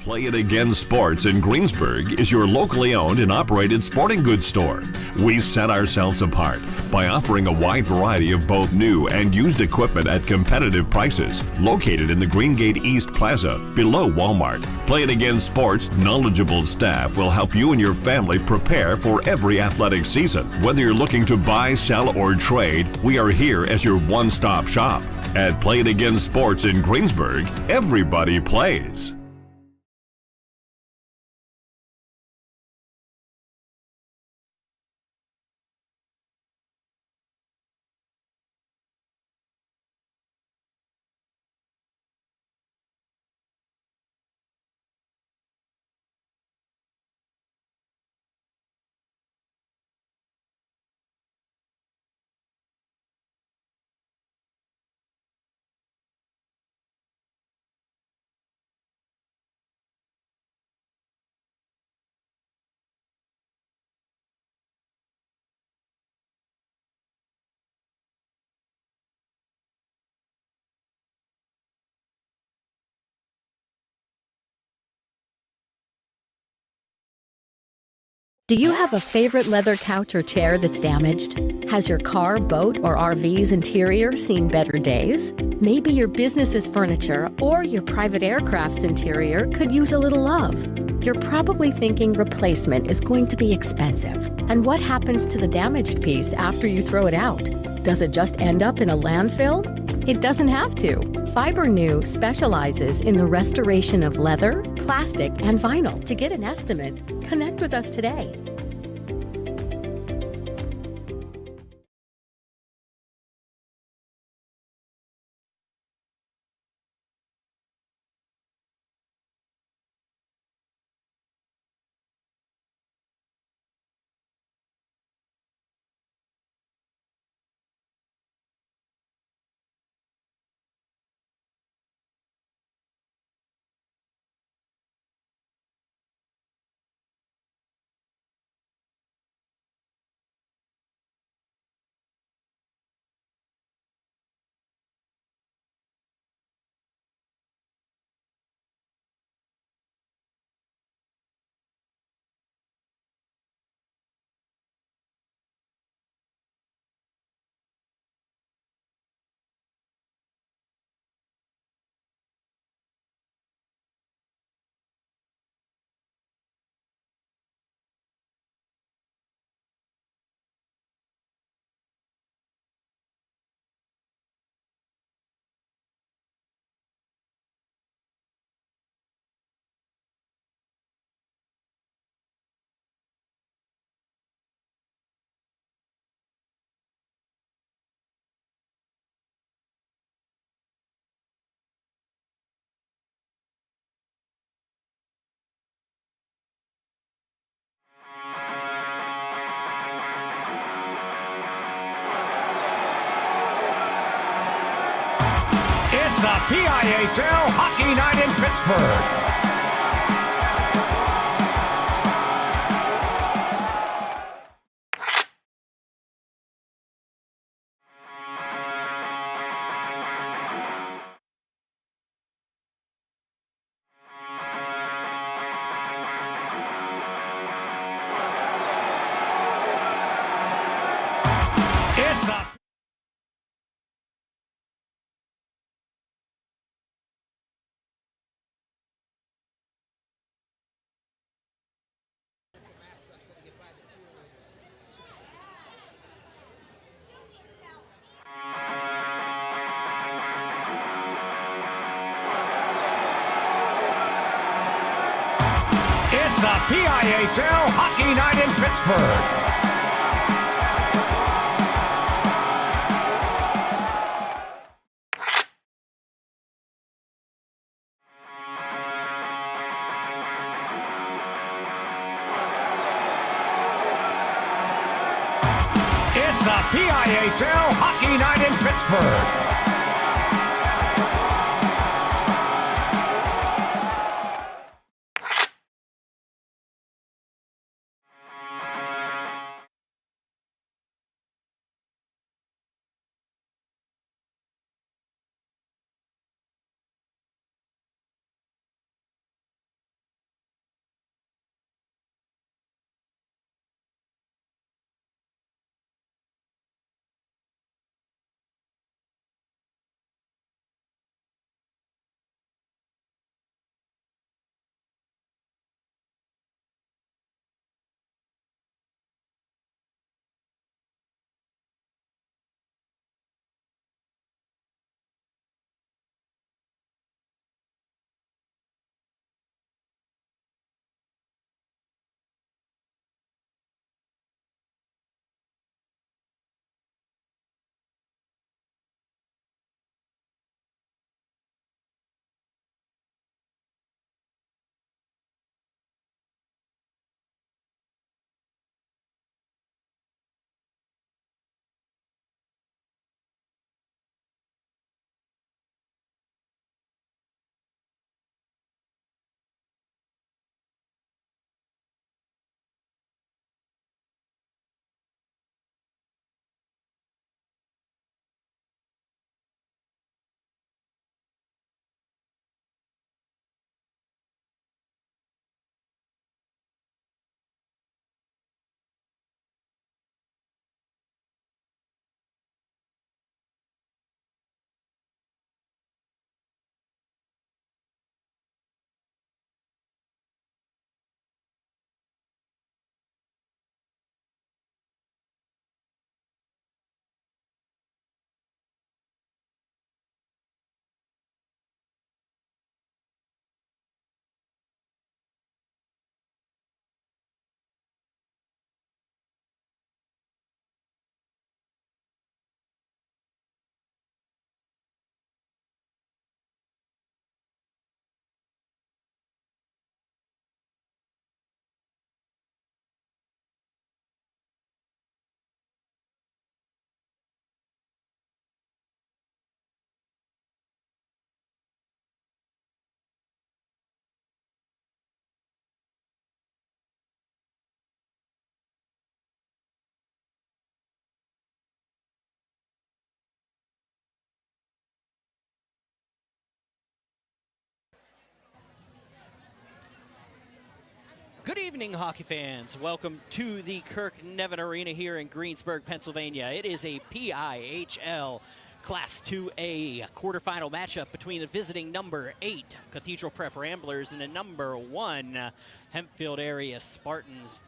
Play It Again Sports in Greensburg is your locally owned and operated sporting goods store. We set ourselves apart by offering a wide variety of both new and used equipment at competitive prices. Located in the Greengate East Plaza, below Walmart, Play It Again Sports' knowledgeable staff will help you and your family prepare for every athletic season. Whether you're looking to buy, sell, or trade, we are here as your one-stop shop. At Play It Again Sports in Greensburg, everybody plays. Do you have a favorite leather couch or chair that's damaged? Has your car, boat, or RV's interior seen better days? Maybe your business's furniture or your private aircraft's interior could use a little love. You're probably thinking replacement is going to be expensive. And what happens to the damaged piece after you throw it out? Does it just end up in a landfill? It doesn't have to. FiberNew specializes in the restoration of leather, plastic, and vinyl. To get an estimate, connect with us today. It's a PIHL Hockey Night in Pittsburgh. It's a It's a PIHL Hockey Night in Pittsburgh. It's a PIHL Hockey Night in Pittsburgh. Good evening, hockey fans. Welcome to the Kirk Nevin Arena here in Greensburg, Pennsylvania. It is a PIHL Class 2A quarterfinal matchup between the visiting number 8 Cathedral Prep Ramblers and the number 1 Hempfield area Spartans.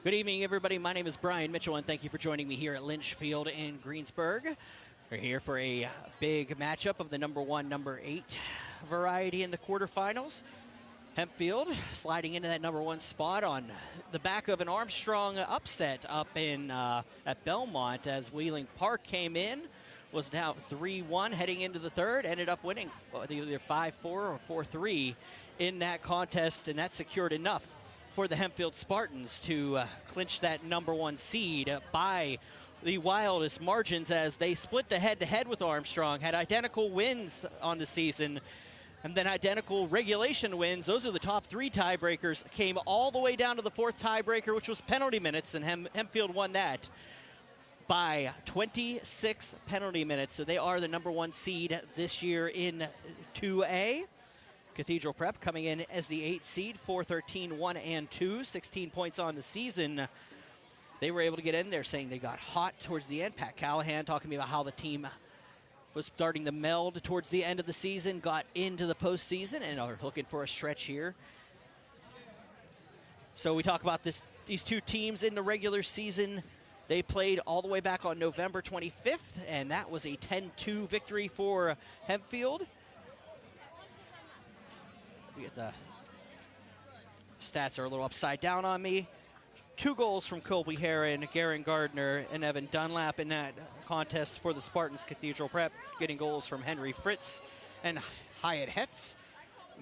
Good evening, everybody. My name is Brian Mitchell, and thank you for joining me here at Lynch Field in Greensburg. We're here for a big matchup of the number 1, number 8 variety in the quarterfinals. Hempfield sliding into that number 1 spot on the back of an Armstrong upset up in at Belmont as Wheeling Park came in, was down 3-1 heading into the third, ended up winning either 5-4 or 4-3 in that contest, and that secured enough for the Hempfield Spartans to clinch that number 1 seed by the wildest margins as they split the head-to-head with Armstrong, had identical wins on the season, and then identical regulation wins. Those are the top 3 tiebreakers. Came all the way down to the 4th tiebreaker, which was penalty minutes, and Hempfield won that by 26 penalty minutes. So they are the number 1 seed this year in 2A. Cathedral Prep coming in as the 8th seed, 4-13, 1-2, 16 points on the season. They were able to get in there, saying they got hot towards the end. Pat Callahan talking to me about how the team was starting to meld towards the end of the season, got into the postseason, and are looking for a stretch here. So we talk about these two teams in the regular season. They played all the way back on November 25th, and that was a 10-2 victory for Hempfield. We get the stats are a little upside down on me. 2 goals from Colby Heron, Garen Gardner, and Evan Dunlap in that contest for the Spartans. Cathedral Prep getting goals from Henry Fritz and Hyatt Hetz.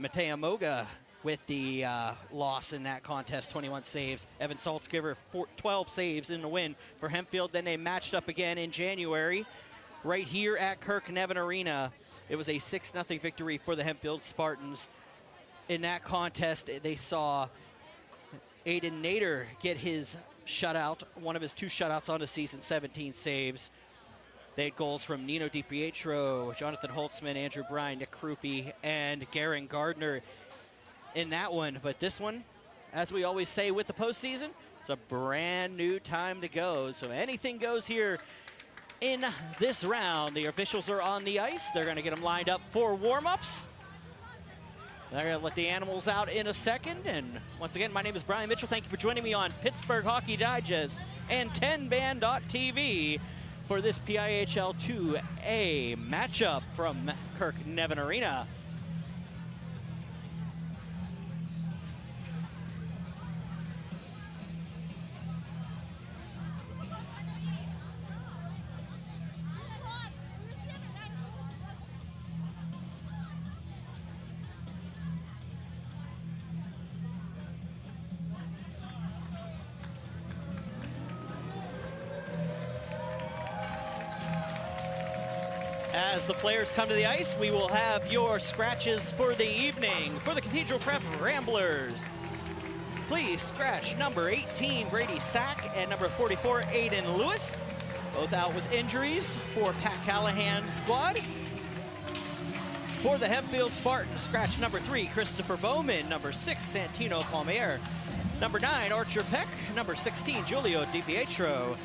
Matea Moga with the loss in that contest, 21 saves. Evan Saltzgiver, 12 saves in the win for Hempfield. Then they matched up again in January right here at Kirk Nevin Arena. It was a 6-0 victory for the Hempfield Spartans. In that contest, they saw Aiden Nader get his shutout, one of his 2 shutouts on the season, 17 saves. They had goals from Nino DiPietro, Jonathan Holtzman, Andrew Bryan, Nick Krupe, and Garen Gardner in that one. But this one, as we always say with the postseason, it's a brand new time to go. So anything goes here in this round. The officials are on the ice. They're going to get them lined up for warm-ups. They're going to let the animals out in a second. And once again, my name is Brian Mitchell. Thank you for joining me on Pittsburgh Hockey Digest and 10band.tv for this PIHL 2A matchup from Kirk Nevin Arena. As the players come to the ice, we will have your scratches for the evening. For the Cathedral Prep Ramblers, please scratch number 18, Brady Sack, and number 44, Aiden Lewis. Both out with injuries for Pat Callahan's squad. For the Hempfield Spartans, scratch number 3, Christopher Bowman, number 6, Santino Palmier, number 9, Archer Peck, number 16, Julio DiPietro,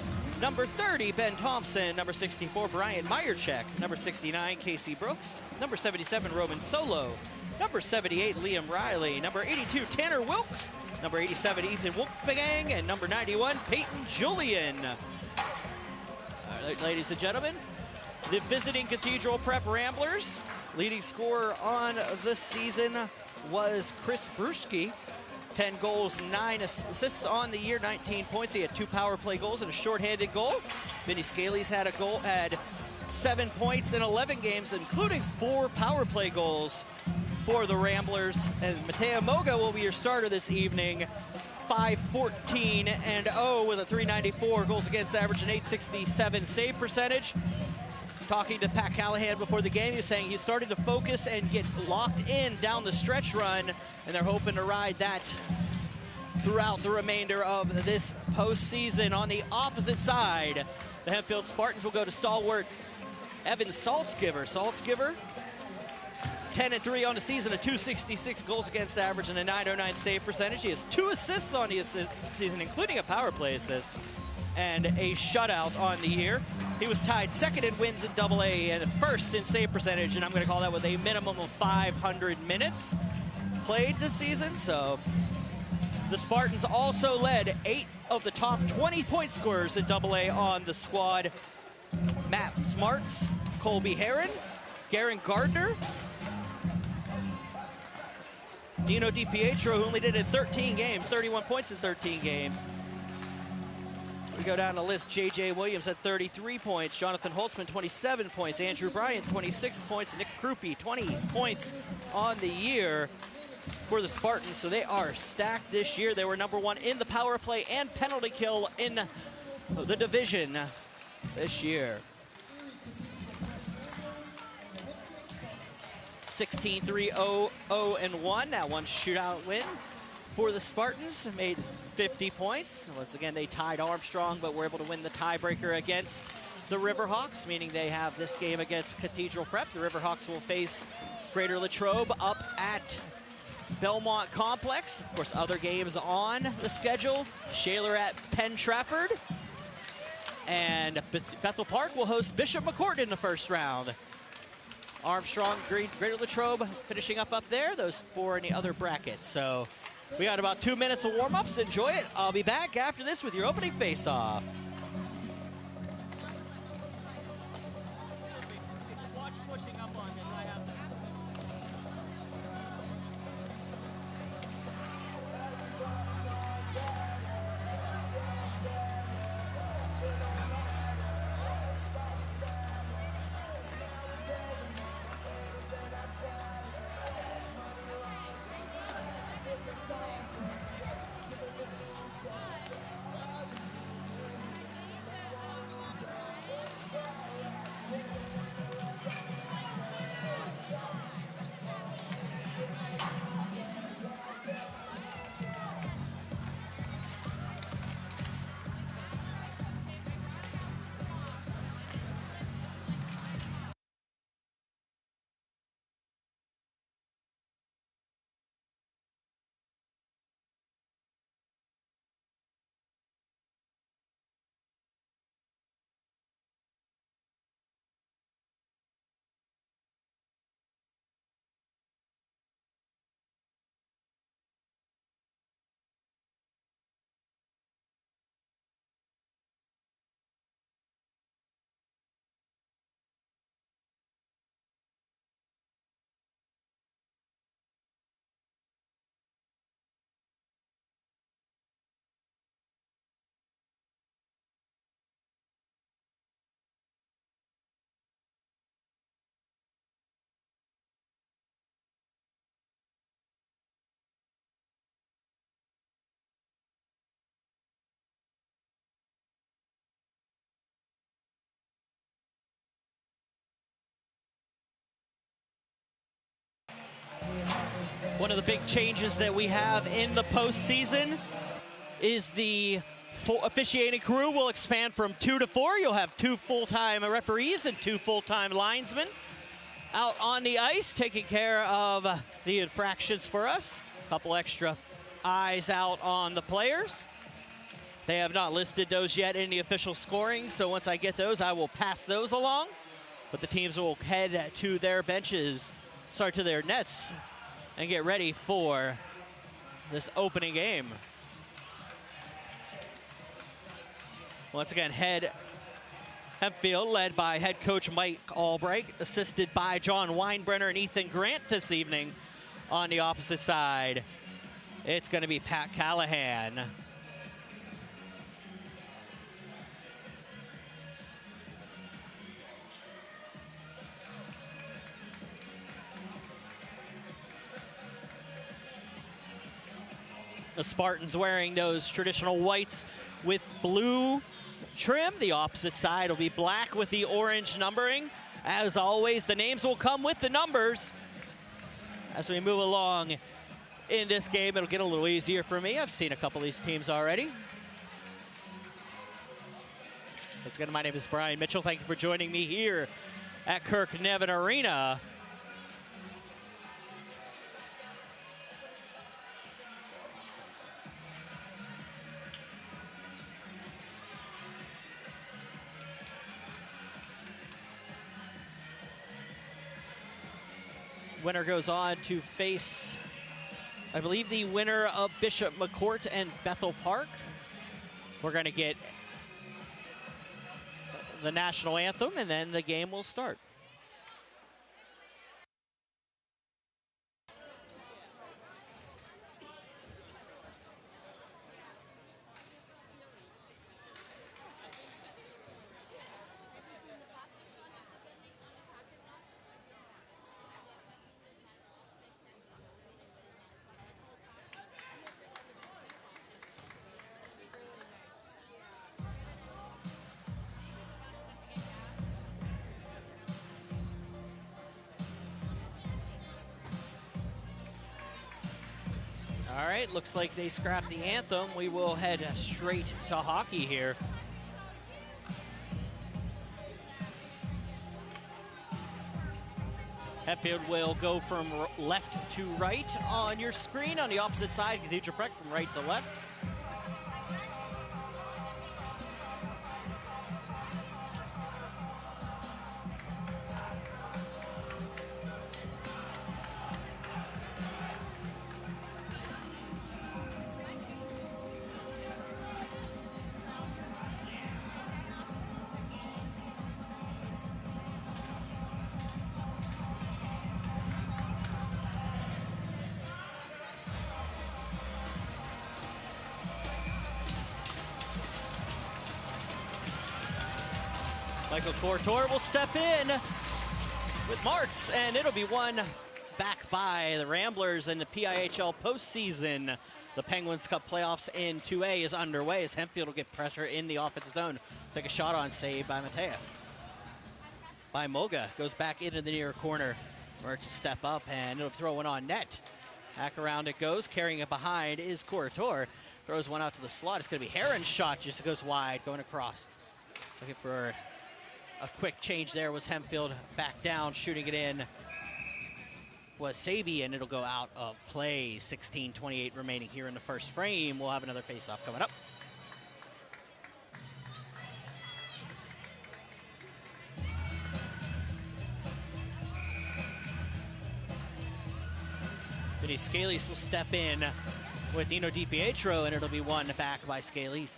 number 30, Ben Thompson. Number 64, Brian Meyercheck. Number 69, Casey Brooks. Number 77, Roman Solo. Number 78, Liam Riley. Number 82, Tanner Wilkes. Number 87, Ethan Wolfgang. And number 91, Peyton Julian. All right, ladies and gentlemen, the visiting Cathedral Prep Ramblers. Leading scorer on the season was Chris Bruschke. 10 goals, 9 assists on the year, 19 points. He had 2 power play goals and a shorthanded goal. Vinny Scalise had 7 points in 11 games, including 4 power play goals for the Ramblers. And Matea Moga will be your starter this evening. 5-14-0 with a .394 goals against average and .867 save percentage. Talking to Pat Callahan before the game, he was saying he's starting to focus and get locked in down the stretch run, and they're hoping to ride that throughout the remainder of this postseason. On the opposite side, the Hempfield Spartans will go to stalwart Evan Saltzgiver. Saltzgiver, 10-3 on the season, a .266 goals against average and a .909 save percentage. He has 2 assists on the season, including a power play assist and a shutout on the year. He was tied second in wins in AA and first in save percentage, and I'm going to call that with a minimum of 500 minutes played this season. So the Spartans also led 8 of the top 20 point scorers in AA on the squad. Matt Smarts, Colby Heron, Garen Gardner, Nino DiPietro, who only did it in 13 games, 31 points in 13 games. We go down the list, J.J. Williams at 33 points, Jonathan Holtzman, 27 points, Andrew Bryant, 26 points, Nick Krupe, 20 points on the year for the Spartans. So they are stacked this year. They were #1 in the power play and penalty kill in the division this year. 16-3-0-0-1. That one shootout win for the Spartans. Made 50 points. Once again, they tied Armstrong, but were able to win the tiebreaker against the Riverhawks, meaning they have this game against Cathedral Prep. The Riverhawks will face Greater Latrobe up at Belmont Complex. Of course, other games on the schedule. Shaler at Penn Trafford. And Bethel Park will host Bishop McCourt in the first round. Armstrong, Greater Latrobe finishing up there. Those 4 in the other bracket. So we got about 2 minutes of warm-ups. Enjoy it. I'll be back after this with your opening face-off. Just watch pushing up on this. I have to. One of the big changes that we have in the postseason is the officiating crew will expand from 2 to 4. You'll have 2 full-time referees and 2 full-time linesmen out on the ice taking care of the infractions for us. A couple extra eyes out on the players. They have not listed those yet in the official scoring, so once I get those, I will pass those along. But the teams will head to their benches, to their nets, and get ready for this opening game. Once again, Hempfield, led by head coach Mike Albright, assisted by John Weinbrenner and Ethan Grant this evening. On the opposite side, it's going to be Pat Callahan. The Spartans wearing those traditional whites with blue trim. The opposite side will be black with the orange numbering. As always, the names will come with the numbers. As we move along in this game, it'll get a little easier for me. I've seen a couple of these teams already. Once again, my name is Brian Mitchell. Thank you for joining me here at Kirk Nevin Arena. Winner goes on to face, I believe, the winner of Bishop McCourt and Bethel Park. We're going to get the national anthem, and then the game will start. All right, looks like they scrapped the anthem. We will head straight to hockey here. Hempfield will go from left to right on your screen. On the opposite side, Cathedral Prep from right to left. Michael Cortor will step in with Martz, and it'll be won back by the Ramblers in the PIHL Postseason. The Penguins Cup playoffs in 2A is underway as Hempfield will get pressure in the offensive zone. Take a shot on, saved by Matea. By Moga, goes back into the near corner. Martz will step up, and it'll throw one on net. Back around it goes, carrying it behind is Cortor. Throws one out to the slot. It's going to be Heron's shot, just goes wide, going across. Looking for a quick change there was Hempfield back down, shooting it in was Sabi, and it'll go out of play. 16:28 remaining here in the first frame. We'll have another face-off coming up. Vinny Scalise will step in with Nino DiPietro, and it'll be won back by Scalise.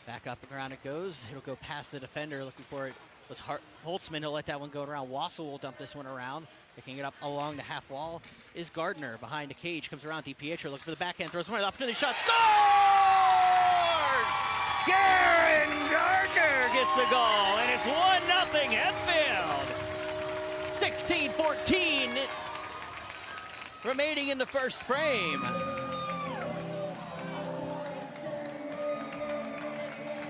Back up and around it goes. It'll go past the defender, looking for it was Holtzman. He'll let that one go around. Wassel will dump this one around. Picking it up along the half wall is Gardner behind the cage. Comes around DiPietro, looking for the backhand, throws one, the opportunity shot, scores! Garen Gardner gets a goal, and it's 1-0 Hempfield. 16:14 remaining in the first frame.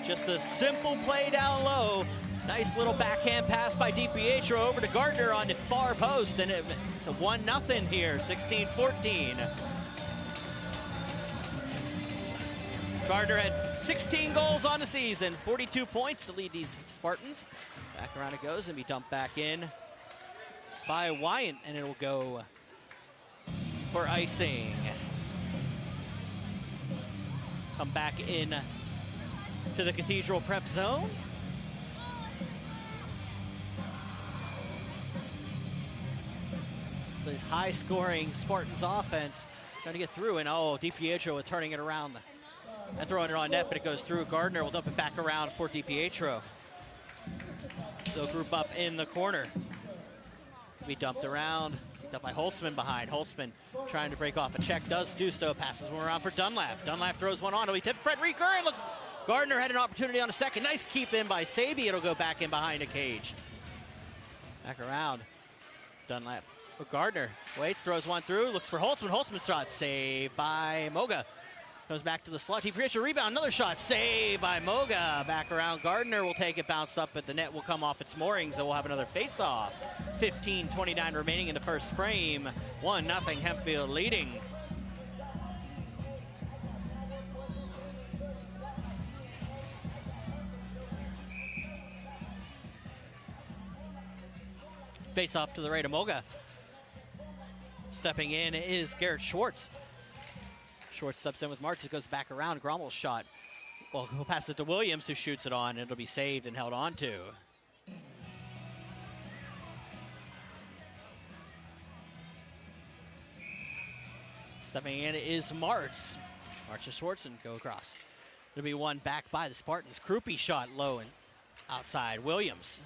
Just a simple play down low. Nice little backhand pass by DiPietro over to Gardner on the far post, and it's a 1-0 here, 16-14. Gardner had 16 goals on the season, 42 points to lead these Spartans. Back around it goes and be dumped back in by Wyant, and it'll go for icing. Come back in to the Cathedral Prep zone. So this high-scoring Spartans offense trying to get through, and DiPietro turning it around and throwing it on net, but it goes through. Gardner will dump it back around for DiPietro. They'll group up in the corner. Be dumped around, picked up by Holtzman behind. Holtzman trying to break off a check, does do so, passes one around for Dunlap. Dunlap throws one on, it'll be tipped Fred Reeker, and look, Gardner had an opportunity on a second. Nice keep in by Sabi, it'll go back in behind the cage. Back around, Dunlap. Gardner waits, throws one through, looks for Holtzman. Holtzman's shot, saved by Moga. Goes back to the slot. DiPietro rebound, another shot, saved by Moga. Back around, Gardner will take it, bounced up, but the net will come off its moorings, so we'll have another face-off. 15:29 remaining in the first frame. 1-0 Hempfield leading. Face-off to the right of Moga. Stepping in is Garrett Schwartz. Schwartz steps in with Martz. It goes back around. Grommel's shot. Well, he'll pass it to Williams, who shoots it on. It'll be saved and held on to. Stepping in is Martz. Martz to Schwartzen, go across. It'll be one back by the Spartans. Krupe shot low and outside. Williams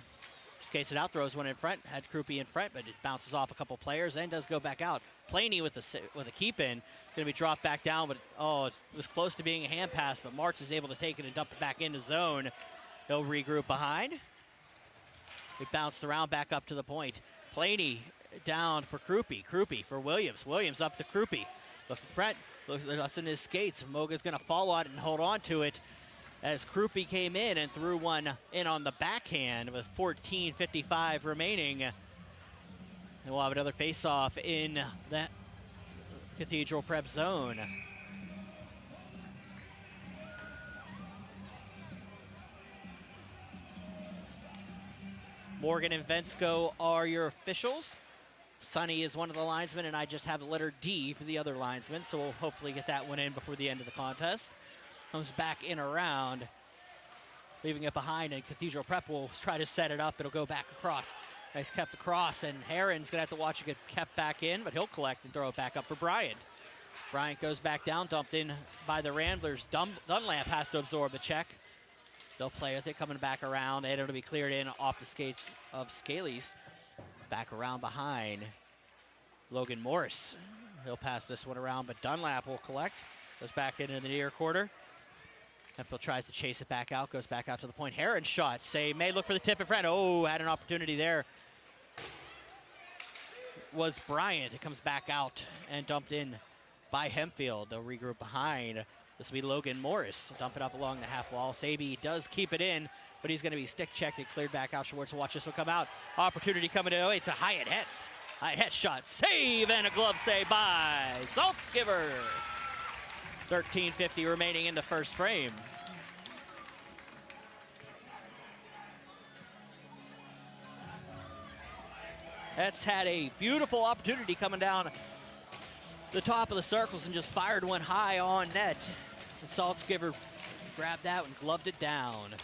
skates it out, throws one in front. Had Krupe in front, but it bounces off a couple players and does go back out. Planey with a keep in. Going to be dropped back down, but it was close to being a hand pass, but Martz is able to take it and dump it back into zone. He'll regroup behind. It bounced around back up to the point. Planey down for Krupe. Krupe for Williams. Williams up to Krupe. Look in front. Looks in his skates. Moga's going to fall on it and hold on to it as Krupe came in and threw one in on the backhand with 14:55 remaining. And we'll have another face-off in that Cathedral prep zone. Morgan and Vensko are your officials. Sonny is one of the linesmen, and I just have the letter D for the other linesman, so we'll hopefully get that one in before the end of the contest. Comes back in around, leaving it behind, and Cathedral Prep will try to set it up. It'll go back across. Nice kept across, and Heron's gonna have to watch it get kept back in, but he'll collect and throw it back up for Bryant. Bryant goes back down, dumped in by the Ramblers. Dunlap has to absorb the check. They'll play with it, coming back around, and it'll be cleared in off the skates of Scalise. Back around behind Logan Morris. He'll pass this one around, but Dunlap will collect. Goes back into the near quarter. Hempfield tries to chase it back out, goes back out to the point. Heron shot, save made, look for the tip in front. Oh, had an opportunity there. Was Bryant. It comes back out and dumped in by Hempfield. They'll regroup behind. This will be Logan Morris. Dump it up along the half wall. Saby does keep it in, but he's going to be stick checked and cleared back out. Schwartz will watch this one come out. Opportunity coming to it's a Hyatt Hetz. Hyatt Hetz shot, save, and a glove save by Saltzgiver. 13:50 remaining in the first frame. Hetz had a beautiful opportunity coming down the top of the circles and just fired one high on net. And Saltzgiver grabbed that and gloved it down.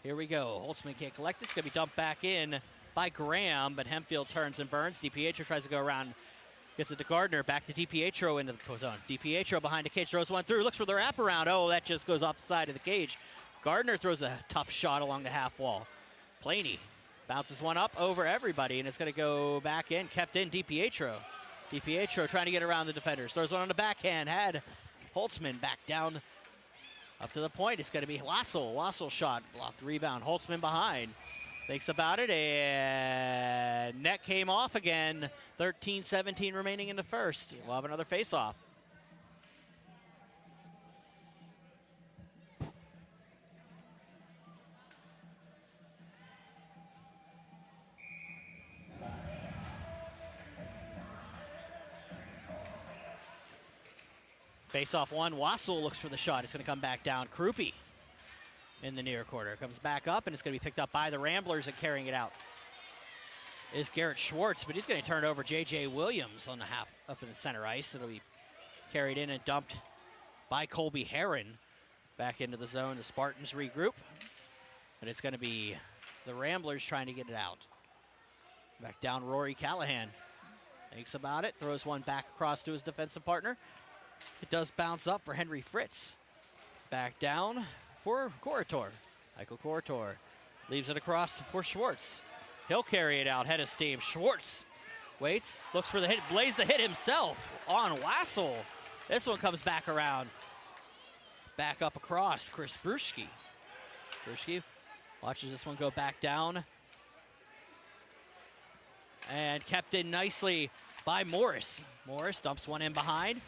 Here we go. Holtzman can't collect it. It's going to be dumped back in by Graham, but Hempfield turns and burns. DiPietro tries to go around, gets it to Gardner. Back to DiPietro into the zone. DiPietro behind the cage, throws one through, looks for the wraparound. Oh, that just goes off the side of the cage. Gardner throws a tough shot along the half wall. Planey bounces one up over everybody, and it's going to go back in. Kept in DiPietro. DiPietro trying to get around the defenders. Throws one on the backhand. Had Holtzman back down up to the point. It's going to be Wassel. Wassel shot. Blocked rebound. Holtzman behind. Thinks about it, and net came off again. 13-17 remaining in the first. We'll have another face-off. Face-off one. Wassel looks for the shot. It's going to come back down. Krupe in the near quarter. Comes back up, and it's going to be picked up by the Ramblers, and carrying it out is Garrett Schwartz, but he's going to turn it over J.J. Williams on the half up in the center ice. It'll be carried in and dumped by Colby Heron back into the zone. The Spartans regroup, and it's going to be the Ramblers trying to get it out. Back down Rory Callahan. Thinks about it, throws one back across to his defensive partner. It does bounce up for Henry Fritz. Back down for Korator. Michael Korator leaves it across for Schwartz. He'll carry it out, head of steam. Schwartz waits, looks for the hit, blaze the hit himself on Wassel. This one comes back around. Back up across, Chris Bruschke. Bruschke watches this one go back down. And kept in nicely by Morris. Morris dumps one in behind.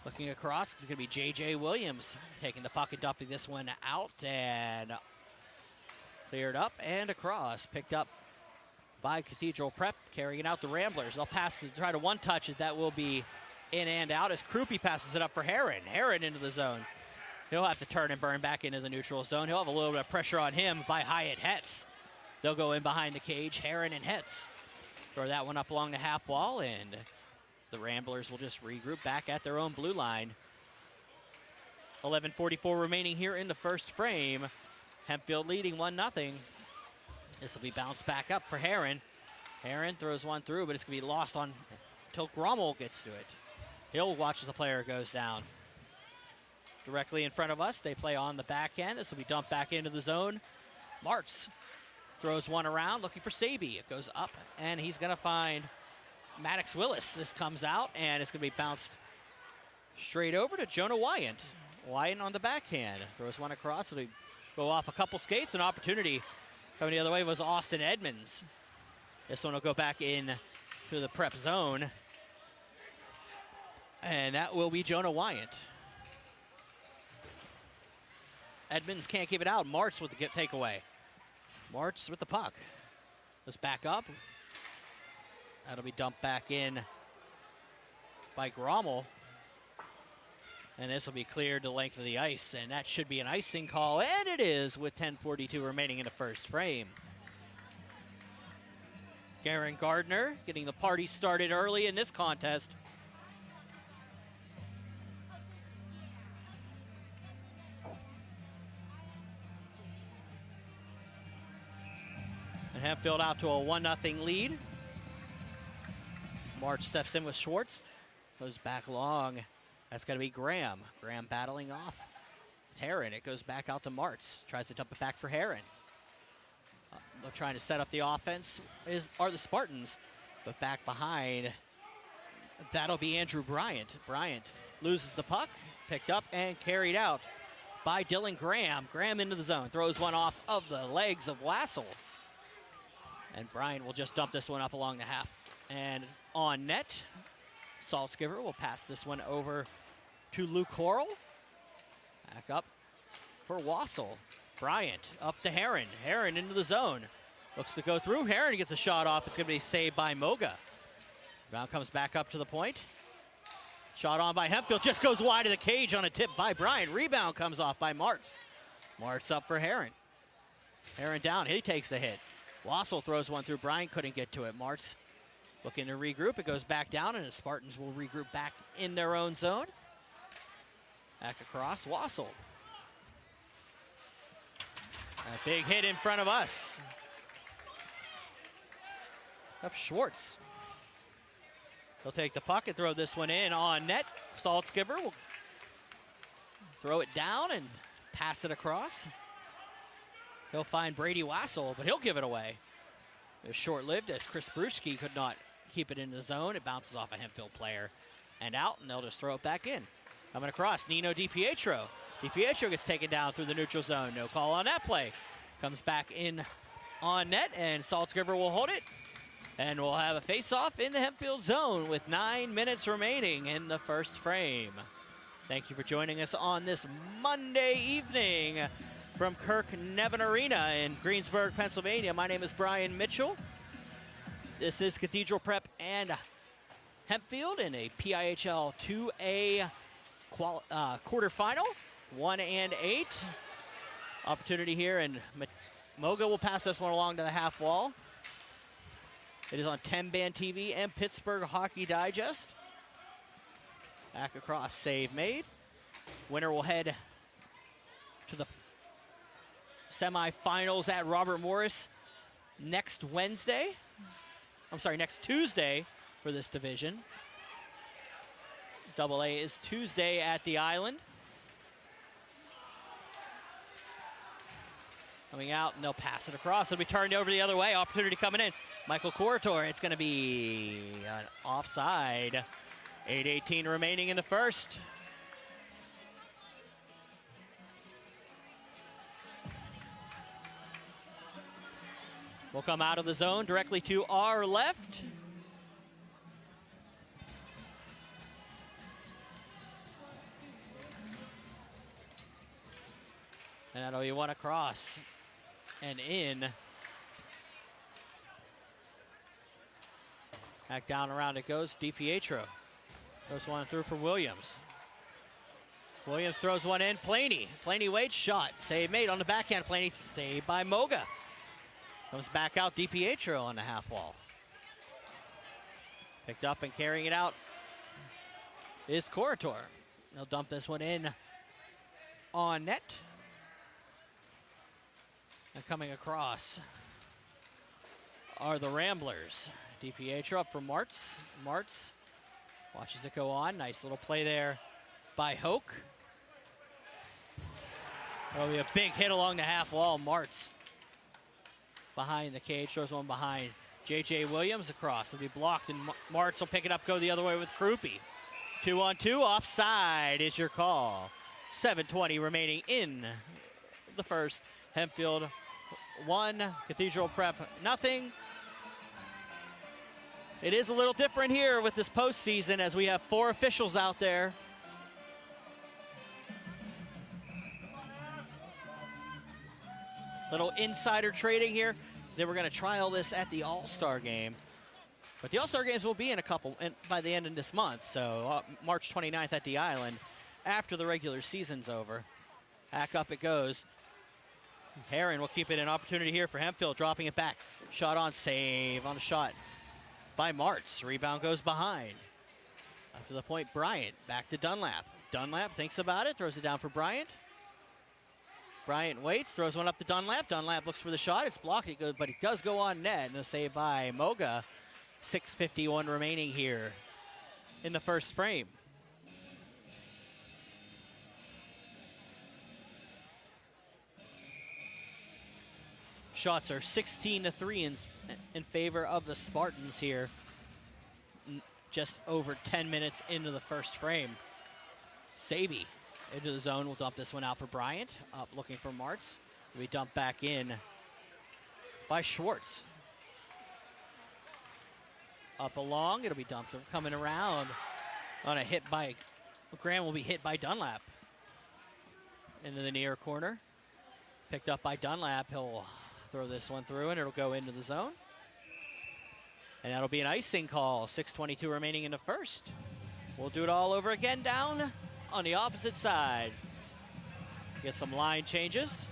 Looking across, it's going to be J.J. Williams taking the puck and dumping this one out, and cleared up and across. Picked up by Cathedral Prep, carrying out the Ramblers. They'll pass to try to one-touch it. That will be in and out as Krupe passes it up for Heron. Heron into the zone. He'll have to turn and burn back into the neutral zone. He'll have a little bit of pressure on him by Hyatt Hetz. They'll go in behind the cage, Heron and Hetz. Throw that one up along the half wall, and the Ramblers will just regroup back at their own blue line. 11:44 remaining here in the first frame. Hempfield leading 1-0. This will be bounced back up for Heron. Heron throws one through, but it's going to be lost on until Grommel gets to it. He'll watch as the player goes down. Directly in front of us, they play on the backhand. This will be dumped back into the zone. Martz throws one around, looking for Saby. It goes up, and he's going to find Maddox Willis. This comes out, and it's going to be bounced straight over to Jonah Wyant. Wyant on the backhand. Throws one across. It'll go off a couple skates. An opportunity coming the other way was Austin Edmonds. This one will go back in to the prep zone. And that will be Jonah Wyant. Edmonds can't keep it out. Martz with the takeaway. Martz with the puck. Goes back up. That'll be dumped back in by Grommel. And this will be cleared the length of the ice. And that should be an icing call. And it is with 10:42 remaining in the first frame. Garen Gardner getting the party started early in this contest. And Hempfield out to a 1-0 lead. March steps in with Schwartz. Goes back long. That's going to be Graham. Graham battling off with Herron. It goes back out to Martz. Tries to dump it back for Herron. They're trying to set up the offense are the Spartans. But back behind, that'll be Andrew Bryant. Bryant loses the puck. Picked up and carried out by Dylan Graham. Graham into the zone. Throws one off of the legs of Wassel. And Bryant will just dump this one up along the half. And on net, Saltzgiver will pass this one over to Luke Horrell. Back up for Wassel. Bryant up to Herron. Herron into the zone. Looks to go through. Herron gets a shot off. It's going to be saved by Moga. Round comes back up to the point. Shot on by Hempfield. Just goes wide of the cage on a tip by Bryant. Rebound comes off by Martz. Martz up for Herron. Herron down. He takes the hit. Wassel throws one through. Bryant couldn't get to it. Martz looking to regroup. It goes back down, and the Spartans will regroup back in their own zone. Back across. Wassel. A big hit in front of us. Up Schwartz. He'll take the puck and throw this one in on net. Saltzgiver will throw it down and pass it across. He'll find Brady Wassel, but he'll give it away. It was short-lived as Chris Bruski could not keep it in the zone. It bounces off a Hempfield player and out, and they'll just throw it back in. Coming across, Nino DiPietro. DiPietro gets taken down through the neutral zone. No call on that play. Comes back in on net, and Saltzgiver will hold it. And we'll have a face-off in the Hempfield zone with 9 minutes remaining in the first frame. Thank you for joining us on this Monday evening from Kirk Nevin Arena in Greensburg, Pennsylvania. My name is Brian Mitchell. This is Cathedral Prep and Hempfield in a PIHL 2A quarterfinal, 1 and 8. Opportunity here, and Moga will pass this one along to the half wall. It is on 10-band TV and Pittsburgh Hockey Digest. Back across, save made. Winner will head to the semifinals at Robert Morris next Tuesday for this division. Double A is Tuesday at the Island. Coming out, and they'll pass it across. It'll be turned over the other way. Opportunity coming in. Michael Corritor. It's going to be an offside. 8:18 remaining in the first. We'll come out of the zone directly to our left. And that'll be one across and in. Back down around it goes. DiPietro throws one through for Williams. Williams throws one in. Planey waits, shot. Save made on the backhand. Planey saved by Moga. Comes back out. DiPietro on the half wall. Picked up and carrying it out is Corritor. They'll dump this one in on net. And coming across are the Ramblers. DiPietro up for Martz. Martz Watches it go on. Nice little play there by Hoke. That'll be a big hit along the half wall. Martz behind the cage, throws one behind. J.J. Williams across. It'll be blocked, and Martz will pick it up, go the other way with Krupe. 2-on-2, offside is your call. 7:20 remaining in the first. Hempfield 1, Cathedral Prep nothing. It is a little different here with this postseason as we have 4 officials out there. Little insider trading here. They were going to trial this at the All-Star game. But the All-Star games will be in a couple by the end of this month. So March 29th at the Island after the regular season's over. Back up it goes. Heron will keep it an opportunity here for Hempfield, dropping it back. Shot on, save on a shot by Martz. Rebound goes behind. Up to the point, Bryant. Back to Dunlap. Dunlap thinks about it, throws it down for Bryant. Bryant waits, throws one up to Dunlap. Dunlap looks for the shot. It's blocked, but it does go on net. And a save by Moga. 6:51 remaining here in the first frame. Shots are 16-3 in favor of the Spartans here. Just over 10 minutes into the first frame. Saby into the zone. We'll dump this one out for Bryant. Up looking for Martz. We dump back in by Schwartz. Up along. It'll be dumped. Coming around on a hit by Graham. Will be hit by Dunlap. Into the near corner. Picked up by Dunlap. He'll throw this one through and it'll go into the zone. And that'll be an icing call. 6:22 remaining in the first. We'll do it all over again down on the opposite side. Get some line changes.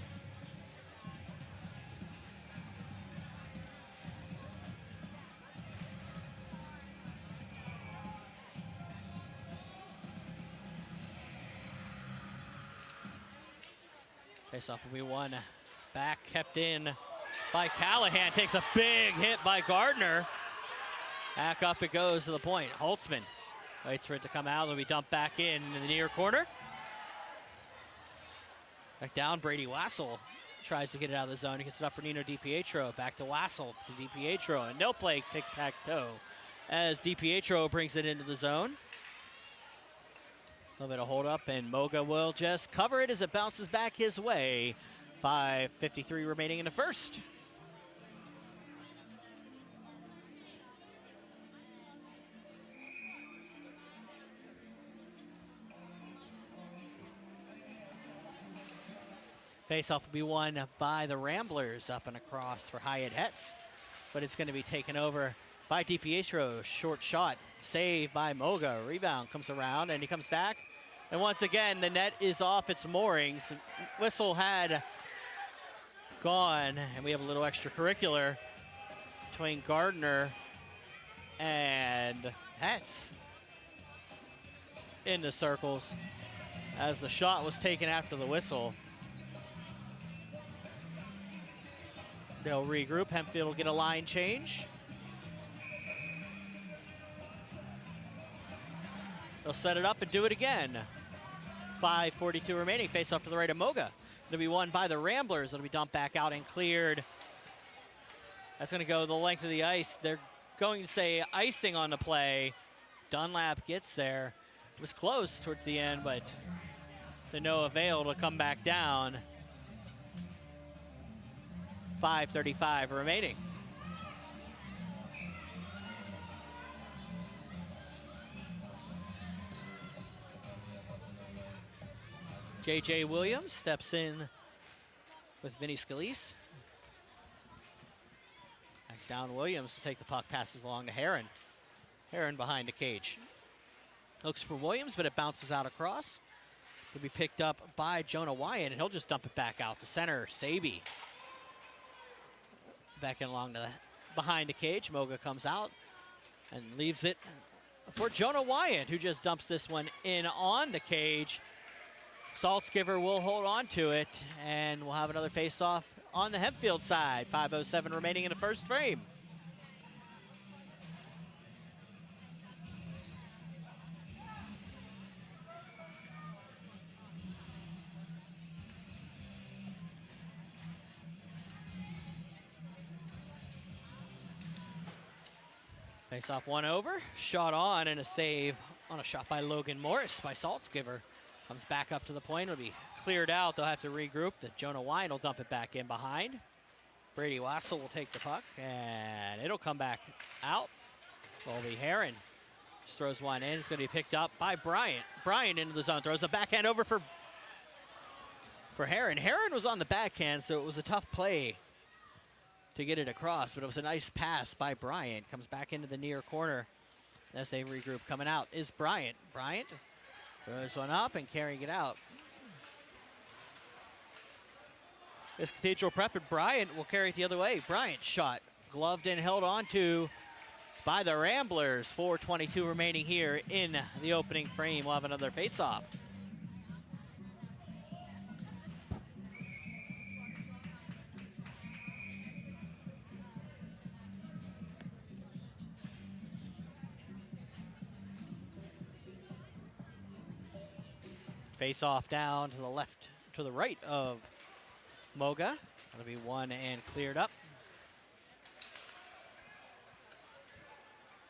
Face-off will be one. Back kept in by Callahan. Takes a big hit by Gardner. Back up it goes to the point. Holtzman waits for it to come out. It'll be dumped back in the near corner. Back down, Brady Wassel tries to get it out of the zone. He gets it up for Nino DiPietro. Back to Wassel, to DiPietro. And no play, tic-tac-toe as DiPietro brings it into the zone. A little bit of hold up, and Moga will just cover it as it bounces back his way. 5:53 remaining in the first. Face-off will be won by the Ramblers up and across for Hyatt Hetz, but it's going to be taken over by DiPietro. Short shot, saved by Moga. Rebound comes around, and he comes back. And once again, the net is off its moorings. Whistle had gone, and we have a little extracurricular between Gardner and Hetz in the circles as the shot was taken after the whistle. They'll regroup. Hempfield will get a line change. They'll set it up and do it again. 5:42 remaining. Face off to the right of Moga. It'll be won by the Ramblers. It'll be dumped back out and cleared. That's going to go the length of the ice. They're going to say icing on the play. Dunlap gets there. It was close towards the end, but to no avail to come back down. 5:35 remaining. J.J. Williams steps in with Vinny Scalise. Back down Williams to take the puck, passes along to Heron. Heron behind the cage. Looks for Williams, but it bounces out across. It'll be picked up by Jonah Wyatt, and he'll just dump it back out to center. Saby. Back in along to the behind the cage. Moga comes out and leaves it for Jonah Wyatt, who just dumps this one in on the cage. Saltzgiver will hold on to it, and we'll have another face-off on the Hempfield side. 5:07 remaining in the first frame. Face off one over, shot on, and a save on a shot by Logan Morris by Saltzgiver. Comes back up to the point, it'll be cleared out. They'll have to regroup. The Jonah Wine will dump it back in behind. Brady Wassel will take the puck, and it'll come back out. Colby Heron just throws one in. It's going to be picked up by Bryant. Bryant into the zone, throws a backhand over for Heron. Heron was on the backhand, so it was a tough play to get it across, but it was a nice pass by Bryant. Comes back into the near corner as they regroup. Coming out is Bryant. Bryant throws one up and carrying it out. This Cathedral prep, and Bryant will carry it the other way. Bryant shot, gloved and held on to by the Ramblers. 4:22 remaining here in the opening frame. We'll have another face-off. Face off down to the left, to the right of Moga. That'll be one and cleared up.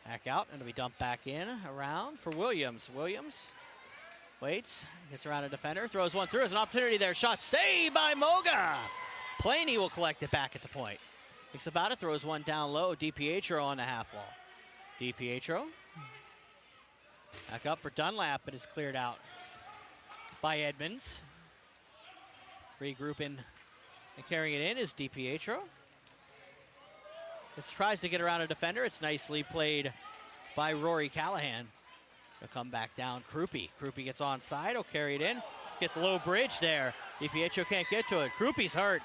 Back out, and it'll be dumped back in, around for Williams. Williams waits, gets around a defender, throws one through. There's an opportunity there. Shot saved by Moga. Planey will collect it back at the point. Thinks about it, throws one down low. DiPietro on the half wall. DiPietro back up for Dunlap, but it's cleared out by Edmonds. Regrouping and carrying it in is DiPietro. It tries to get around a defender. It's nicely played by Rory Callahan. They'll come back down. Krupe. Krupe gets onside. He'll carry it in. Gets a low bridge there. DiPietro can't get to it. Krupe's hurt.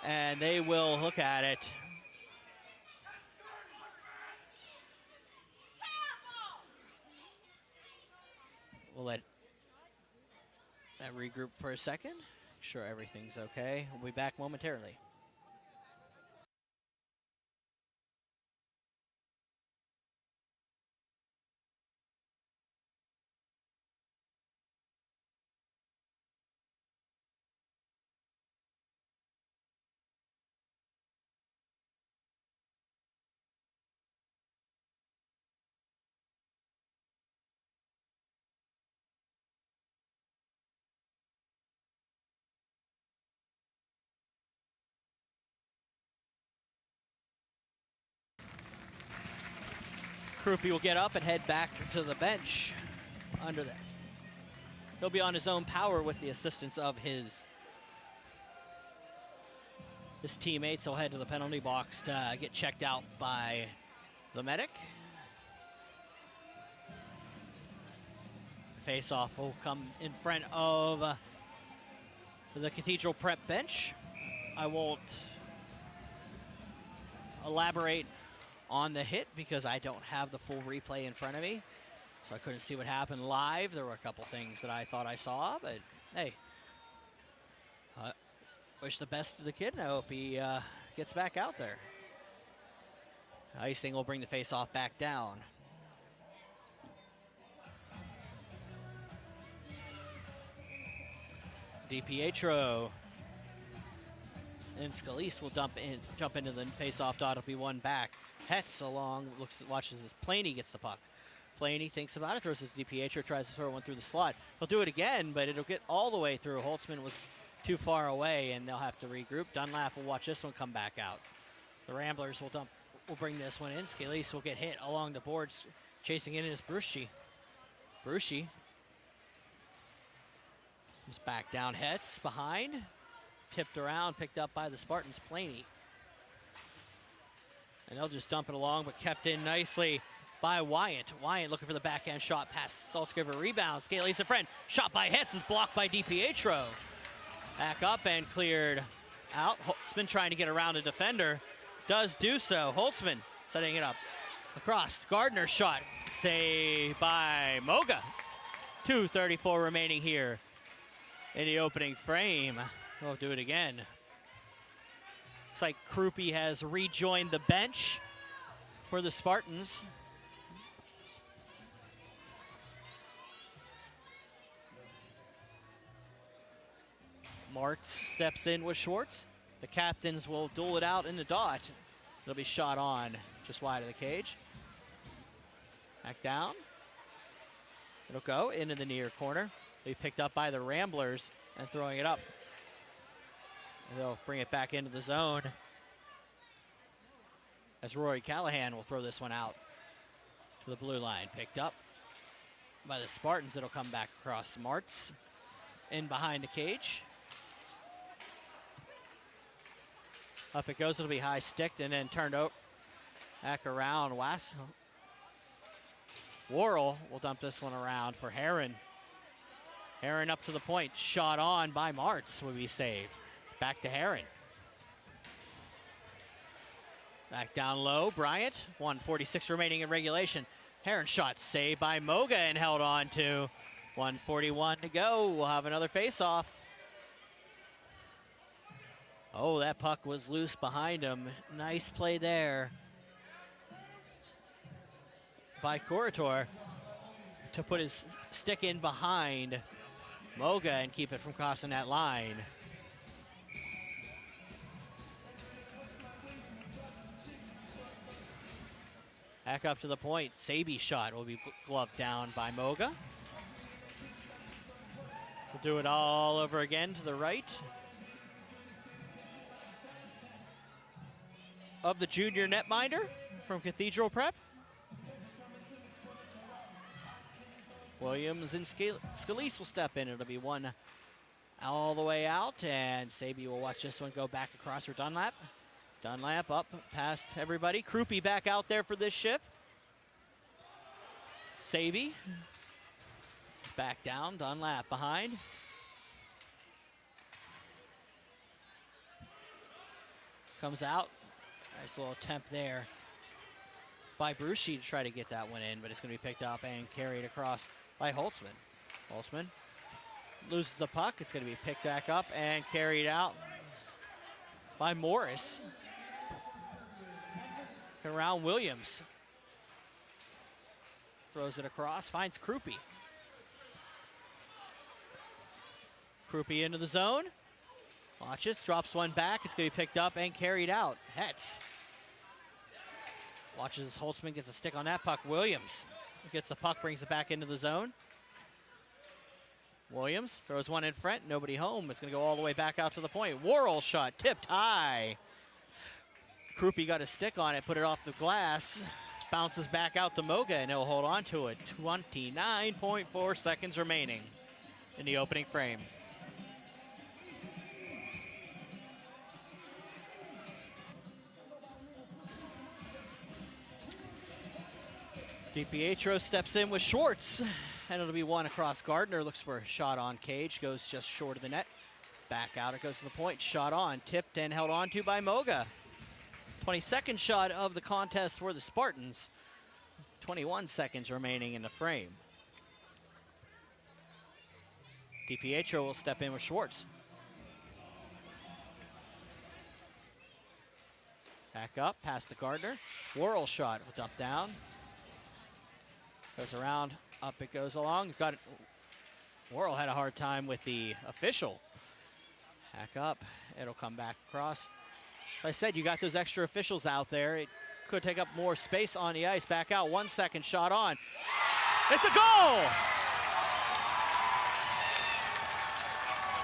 And they will look at it. We'll let that regroup for a second. Make sure everything's okay. We'll be back momentarily. Krupe will get up and head back to the bench under that. He'll be on his own power with the assistance of his teammates. He'll head to the penalty box to get checked out by the medic. Face-off will come in front of the Cathedral prep bench. I won't elaborate on the hit because I don't have the full replay in front of me, so I couldn't see what happened live. There were a couple things that I thought I saw, but hey, wish the best to the kid, and I hope he gets back out there. Icing will bring the face-off back down. DiPietro and Scalise will jump into the face-off dot. It'll be one back. Hetz along, watches as Planey gets the puck. Planey thinks about it, throws it to DiPietro, tries to throw one through the slot. He'll do it again, but it'll get all the way through. Holtzman was too far away, and they'll have to regroup. Dunlap will watch this one come back out. The Ramblers will bring this one in. Scalise will get hit along the boards. Chasing in is Bruschi. Bruschi comes back down. Hetz behind. Tipped around, picked up by the Spartans. Planey. And they'll just dump it along, but kept in nicely by Wyatt. Wyatt looking for the backhand shot past Saltzgiver. Rebound. Scalise a friend. Shot by Hetz is blocked by DiPietro. Back up and cleared out. Holtzman trying to get around a defender. Does do so. Holtzman setting it up. Across. Gardner's shot. Saved by Moga. 2:34 remaining here in the opening frame. We'll do it again. Looks like Krupe has rejoined the bench for the Spartans. Martz steps in with Schwartz. The captains will duel it out in the dot. It'll be shot on just wide of the cage. Back down. It'll go into the near corner. Be picked up by the Ramblers and throwing it up. And they'll bring it back into the zone as Rory Callahan will throw this one out to the blue line. Picked up by the Spartans. It'll come back across Martz in behind the cage. Up it goes. It'll be high sticked and then turned out back around. Worrell will dump this one around for Heron. Heron up to the point. Shot on by Martz will be saved. Back to Heron. Back down low. Bryant. 1:46 remaining in regulation. Heron shot saved by Moga and held on to. 1:41 to go. We'll have another face-off. Oh, that puck was loose behind him. Nice play there by Corator to put his stick in behind Moga and keep it from crossing that line. Back up to the point. Saby's shot will be gloved down by Moga. We'll do it all over again to the right of the junior netminder from Cathedral Prep. Williams and Scalise will step in. It'll be one all the way out, and Saby will watch this one go back across for Dunlap. Dunlap up past everybody. Krupe back out there for this shift. Saby back down. Dunlap behind. Comes out. Nice little attempt there by Brucey to try to get that one in, but it's going to be picked up and carried across by Holtzman. Holtzman loses the puck. It's going to be picked back up and carried out by Morris. Around Williams. Throws it across, finds Krupe. Krupe into the zone. Watches, drops one back. It's going to be picked up and carried out. Hetz watches as Holtzman gets a stick on that puck. Williams gets the puck, brings it back into the zone. Williams throws one in front, nobody home. It's going to go all the way back out to the point. Worrell shot, tipped high. Krupe got a stick on it, put it off the glass. Bounces back out to Moga, and he'll hold on to it. 29.4 seconds remaining in the opening frame. DiPietro steps in with Schwartz, and it'll be one across Gardner. Looks for a shot on cage, goes just short of the net. Back out, it goes to the point, shot on, tipped and held on to by Moga. 22nd shot of the contest for the Spartans. 21 seconds remaining in the frame. DiPietro will step in with Schwartz. Back up, past the Gardner. Worrell shot, will dump down. Goes around, up it goes along. Got it. Worrell had a hard time with the official. Back up, it'll come back across. As I said, you got those extra officials out there. It could take up more space on the ice. Back out, 1 second, shot on. It's a goal!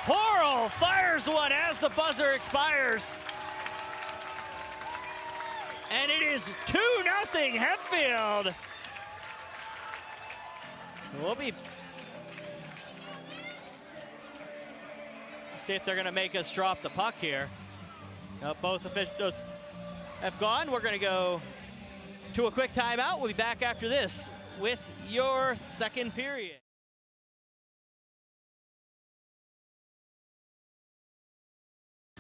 Worrell fires one as the buzzer expires. And it is 2-0 Hempfield. We'll see if they're going to make us drop the puck here. Both officials have gone. We're going to go to a quick timeout. We'll be back after this with your second period.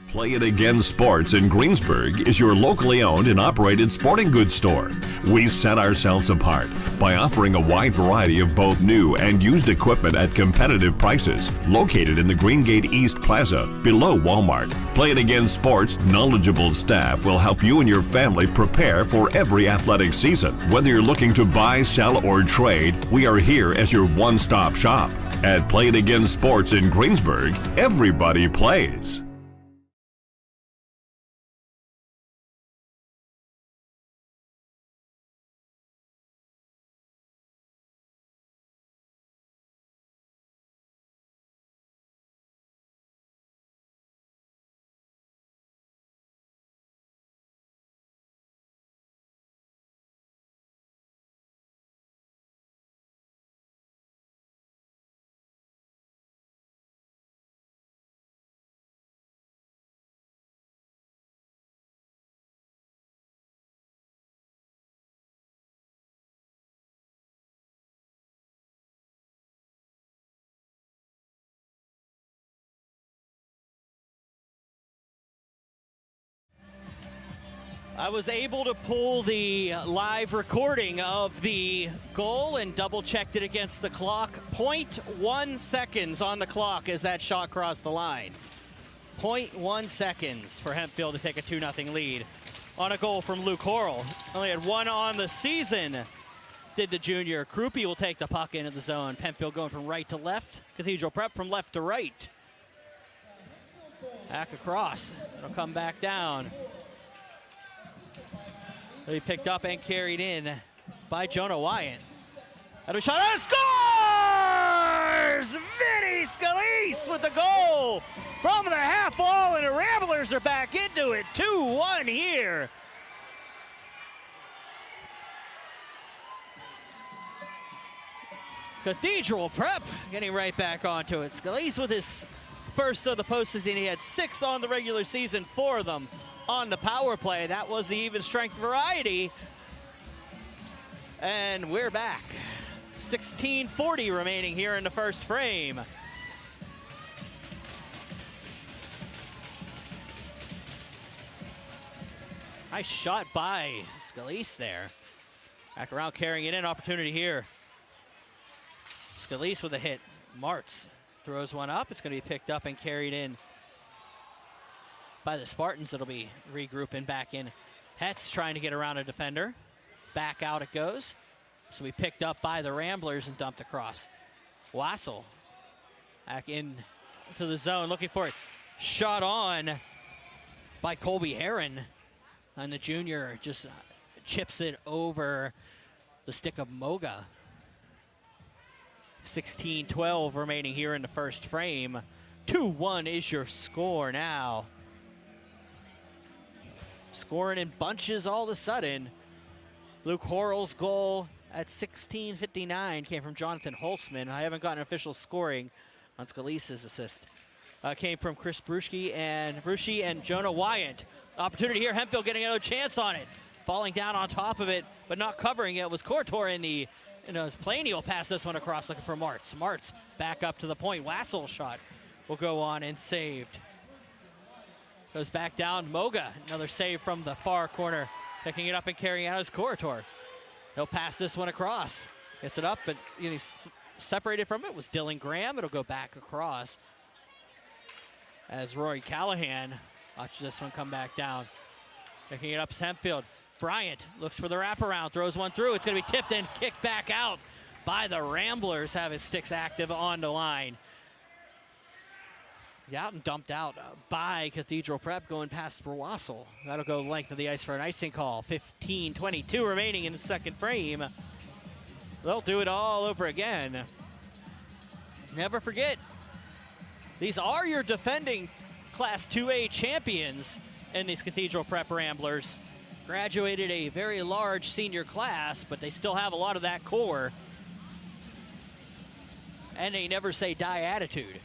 Play It Again Sports in Greensburg is your locally owned and operated sporting goods store. We set ourselves apart by offering a wide variety of both new and used equipment at competitive prices. Located in the Greengate East Plaza, below Walmart, Play It Again Sports' knowledgeable staff will help you and your family prepare for every athletic season. Whether you're looking to buy, sell, or trade, we are here as your one-stop shop. At Play It Again Sports in Greensburg, everybody plays. I was able to pull the live recording of the goal and double-checked it against the clock. 0.1 seconds on the clock as that shot crossed the line. 0.1 seconds for Hempfield to take a 2-0 lead on a goal from Luke Horrell. Only had one on the season, did the junior. Krupe will take the puck into the zone. Hempfield going from right to left. Cathedral Prep from left to right. Back across. It'll come back down. It'll be picked up and carried in by Jonah Wyatt. That'll be shot and scores! Vinny Scalise with the goal from the half wall, and the Ramblers are back into it. 2-1 here. Cathedral Prep getting right back onto it. Scalise with his first of the postseason. He had 6 on the regular season, 4 of them on the power play. That was the even strength variety. And we're back. 16:40 remaining here in the first frame. Nice shot by Scalise there. Back around carrying it in. Opportunity here. Scalise with a hit. Martz throws one up. It's going to be picked up and carried in by the Spartans. It'll be regrouping back in. Hetz trying to get around a defender. Back out it goes. So we picked up by the Ramblers and dumped across. Wassel back in to the zone, looking for it. Shot on by Colby Heron. And the junior just chips it over the stick of Moga. 16:12 remaining here in the first frame. 2-1 is your score now. Scoring in bunches all of a sudden. Luke Horrell's goal at 16:59 came from Jonathan Holtzman. I haven't gotten official scoring on Scalise's assist. Came from Chris Bruschke and Jonah Wyatt. Opportunity here, Hempfield getting another chance on it. Falling down on top of it, but not covering it, was Courtois in the Planey will pass this one across looking for Martz. Martz back up to the point. Wassel's shot will go on and saved. Goes back down. Moga, another save from the far corner. Picking it up and carrying out his Courtois. He'll pass this one across. Gets it up, but he's separated from it was Dylan Graham. It'll go back across as Rory Callahan watches this one come back down. Picking it up is Hempfield. Bryant looks for the wraparound, throws one through. It's going to be tipped and kicked back out by the Ramblers. Have his sticks active on the line. Out and dumped out by Cathedral Prep, going past for Wassel. That'll go length of the ice for an icing call. 15:22 remaining in the second frame. They'll do it all over again. Never forget, these are your defending Class 2A champions in these Cathedral Prep Ramblers. Graduated a very large senior class, but they still have a lot of that core. And a never say die attitude.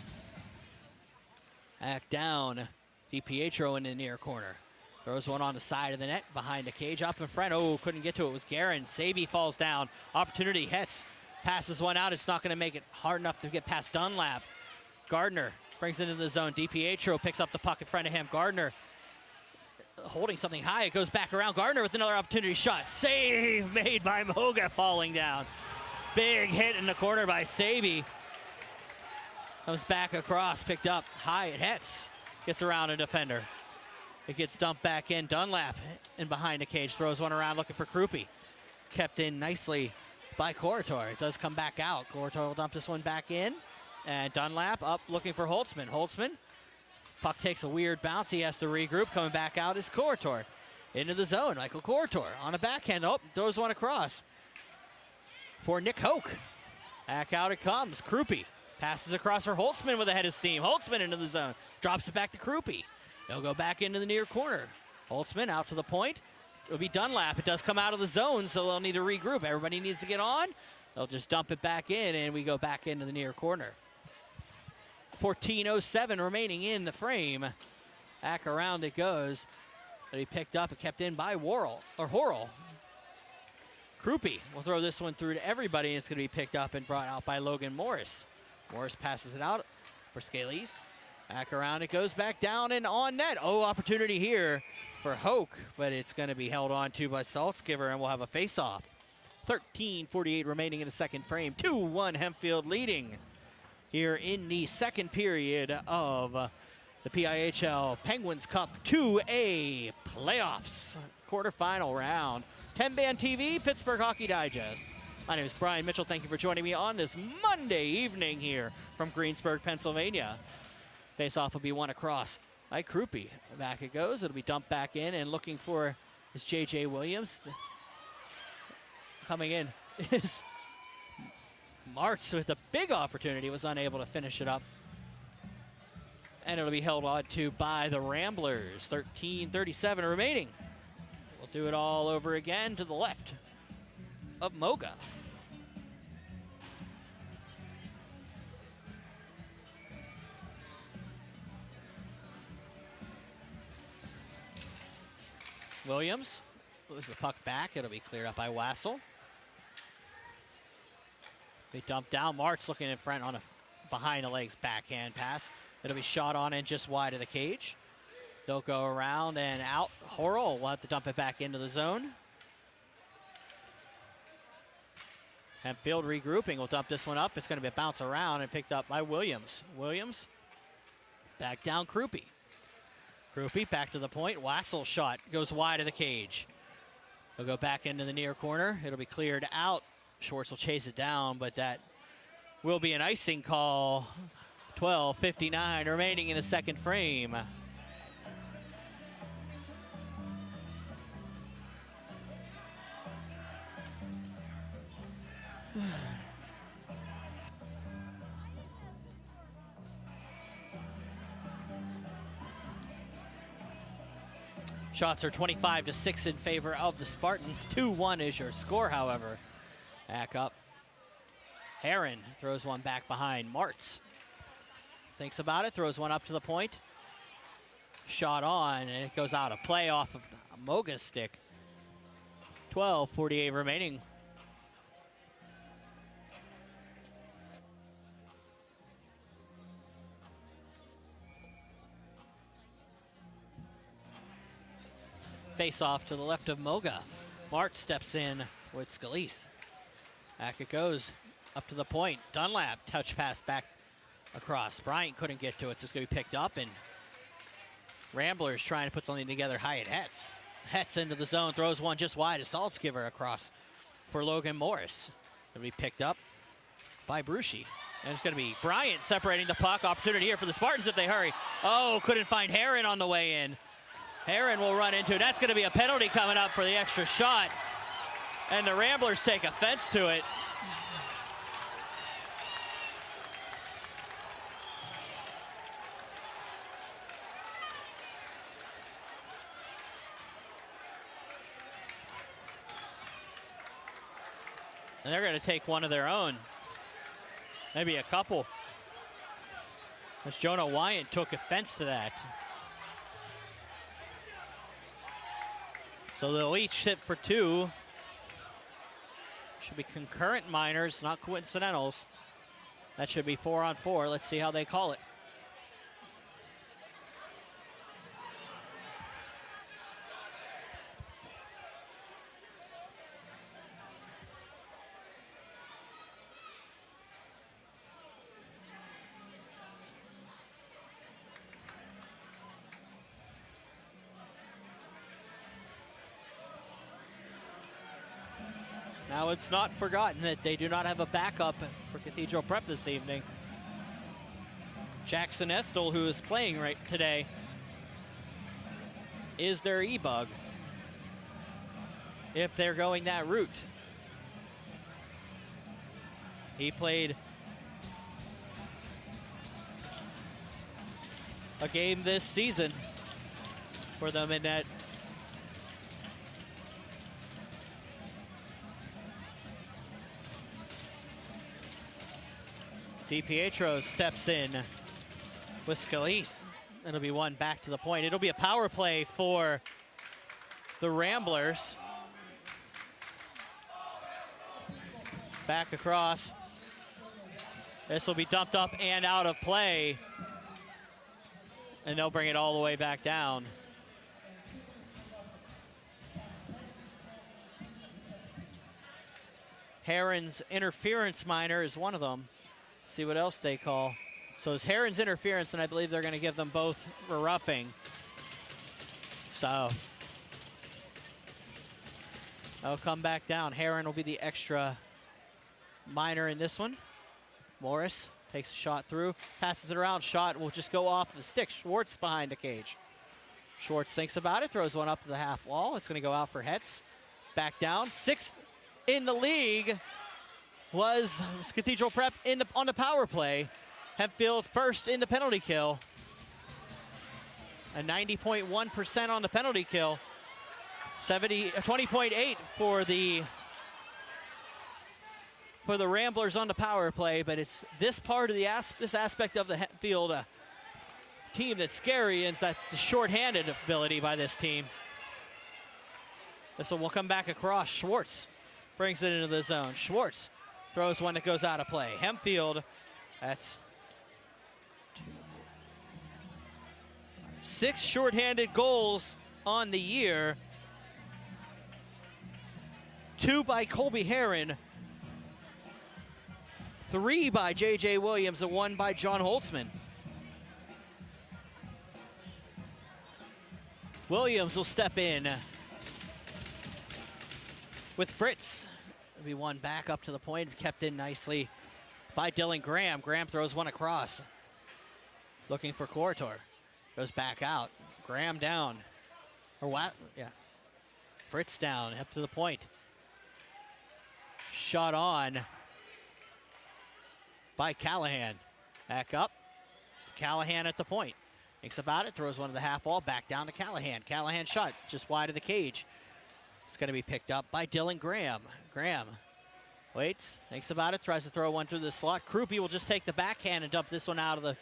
Back down, DiPietro in the near corner. Throws one on the side of the net, behind the cage, up in front. Oh, couldn't get to it, was Guerin. Saby falls down. Opportunity, Hetz passes one out. It's not gonna make it hard enough to get past Dunlap. Gardner brings it into the zone. DiPietro picks up the puck in front of him. Gardner holding something high. It goes back around. Gardner with another opportunity shot. Save made by Moga, falling down. Big hit in the corner by Saby. Comes back across, picked up high at Hetz. Gets around a defender. It gets dumped back in. Dunlap in behind the cage. Throws one around looking for Krupe. Kept in nicely by Courtois. It does come back out. Courtois will dump this one back in. And Dunlap up looking for Holtzman. Holtzman. Puck takes a weird bounce. He has to regroup. Coming back out is Courtois. Into the zone. Michael Courtois on a backhand. Oh, throws one across for Nick Hoke. Back out it comes. Krupe. Passes across for Holtzman with a head of steam. Holtzman into the zone. Drops it back to Krupe. They'll go back into the near corner. Holtzman out to the point. It'll be Dunlap. It does come out of the zone, so they'll need to regroup. Everybody needs to get on. They'll just dump it back in, and we go back into the near corner. 14:07 remaining in the frame. Back around it goes. But he picked up and kept in by Horrell. Krupe will throw this one through to everybody, and it's going to be picked up and brought out by Logan Morris. Morris passes it out for Scalise. Back around it goes, back down and on net. Oh, opportunity here for Hoke, but it's going to be held on to by Saltzgiver, and we'll have a face-off. 13:48 remaining in the second frame. 2-1 Hempfield leading here in the second period of the PIHL Penguins Cup 2A playoffs quarterfinal round. 10-band TV, Pittsburgh Hockey Digest. My name is Brian Mitchell. Thank you for joining me on this Monday evening here from Greensburg, Pennsylvania. Face-off will be won across by Krupe. Back it goes. It'll be dumped back in, and looking for is J.J. Williams. Coming in is Martz with a big opportunity, was unable to finish it up. And it'll be held on to by the Ramblers. 13:37 remaining. We'll do it all over again to the left of Moga. Williams moves the puck back. It'll be cleared up by Wassel. They dump down. Martz looking in front on a behind the legs backhand pass. It'll be shot on and just wide of the cage. They'll go around and out. Horrell will have to dump it back into the zone. Hempfield regrouping. Will dump this one up. It's going to be a bounce around and picked up by Williams. Williams back down Krupe. Krupe back to the point. Wassel shot goes wide of the cage. They'll go back into the near corner. It'll be cleared out. Schwartz will chase it down, but that will be an icing call. 12:59 remaining in the second frame. Shots are 25-6 in favor of the Spartans. 2-1 is your score, however. Back up. Heron throws one back behind. Martz thinks about it, throws one up to the point. Shot on, and it goes out of play off of Moga's stick. 12:48 remaining. Face off to the left of Moga. Martz steps in with Scalise. Back it goes, up to the point. Dunlap, touch pass back across. Bryant couldn't get to it, so it's going to be picked up, and Ramblers trying to put something together. Hyatt Hetz. Hetz into the zone, throws one just wide. A Saltzgiver across for Logan Morris. It'll be picked up by Brucey. And it's going to be Bryant separating the puck. Opportunity here for the Spartans if they hurry. Oh, couldn't find Heron on the way in. Heron will run into it. That's going to be a penalty coming up for the extra shot. And the Ramblers take offense to it. And they're going to take one of their own. Maybe a couple. As Jonah Wyant took offense to that. So they'll each sit for two. Should be concurrent minors, not coincidentals. That should be 4-on-4. Let's see how they call it. Now it's not forgotten that they do not have a backup for Cathedral Prep this evening. Jackson Estel, who is playing right today, is their E-Bug if they're going that route. He played a game this season for them in that DiPietro steps in with Scalise. It'll be one back to the point. It'll be a power play for the Ramblers. Back across. This will be dumped up and out of play. And they'll bring it all the way back down. Heron's interference minor is one of them. See what else they call. So it's Heron's interference, and I believe they're going to give them both a roughing. So they'll come back down. Heron will be the extra minor in this one. Morris takes a shot through, passes it around. Shot will just go off the stick. Schwartz behind the cage. Schwartz thinks about it, throws one up to the half wall. It's going to go out for Hetz. Back down. Sixth in the league was Cathedral Prep on the power play. Hempfield first in the penalty kill. A 90.1% on the penalty kill. 20.8 for the Ramblers on the power play, but it's this part of this aspect of the Hempfield team that's scary, and that's the shorthanded ability by this team. This one will come back across. Schwartz brings it into the zone. Schwartz throws one that goes out of play. Hempfield, that's 6 shorthanded goals on the year. 2 by Colby Heron, 3 by J.J. Williams, and 1 by John Holtzman. Williams will step in with Fritz. It'll be one back up to the point, kept in nicely by Dylan Graham. Graham throws one across. Looking for Corridor. Goes back out. Graham down. Or what? Yeah. Fritz down, up to the point. Shot on by Callahan. Back up. Callahan at the point. Thinks about it, throws one to the half wall, back down to Callahan. Callahan shot just wide of the cage. It's going to be picked up by Dylan Graham. Graham waits, thinks about it, tries to throw one through the slot. Krupe will just take the backhand and dump this one out of the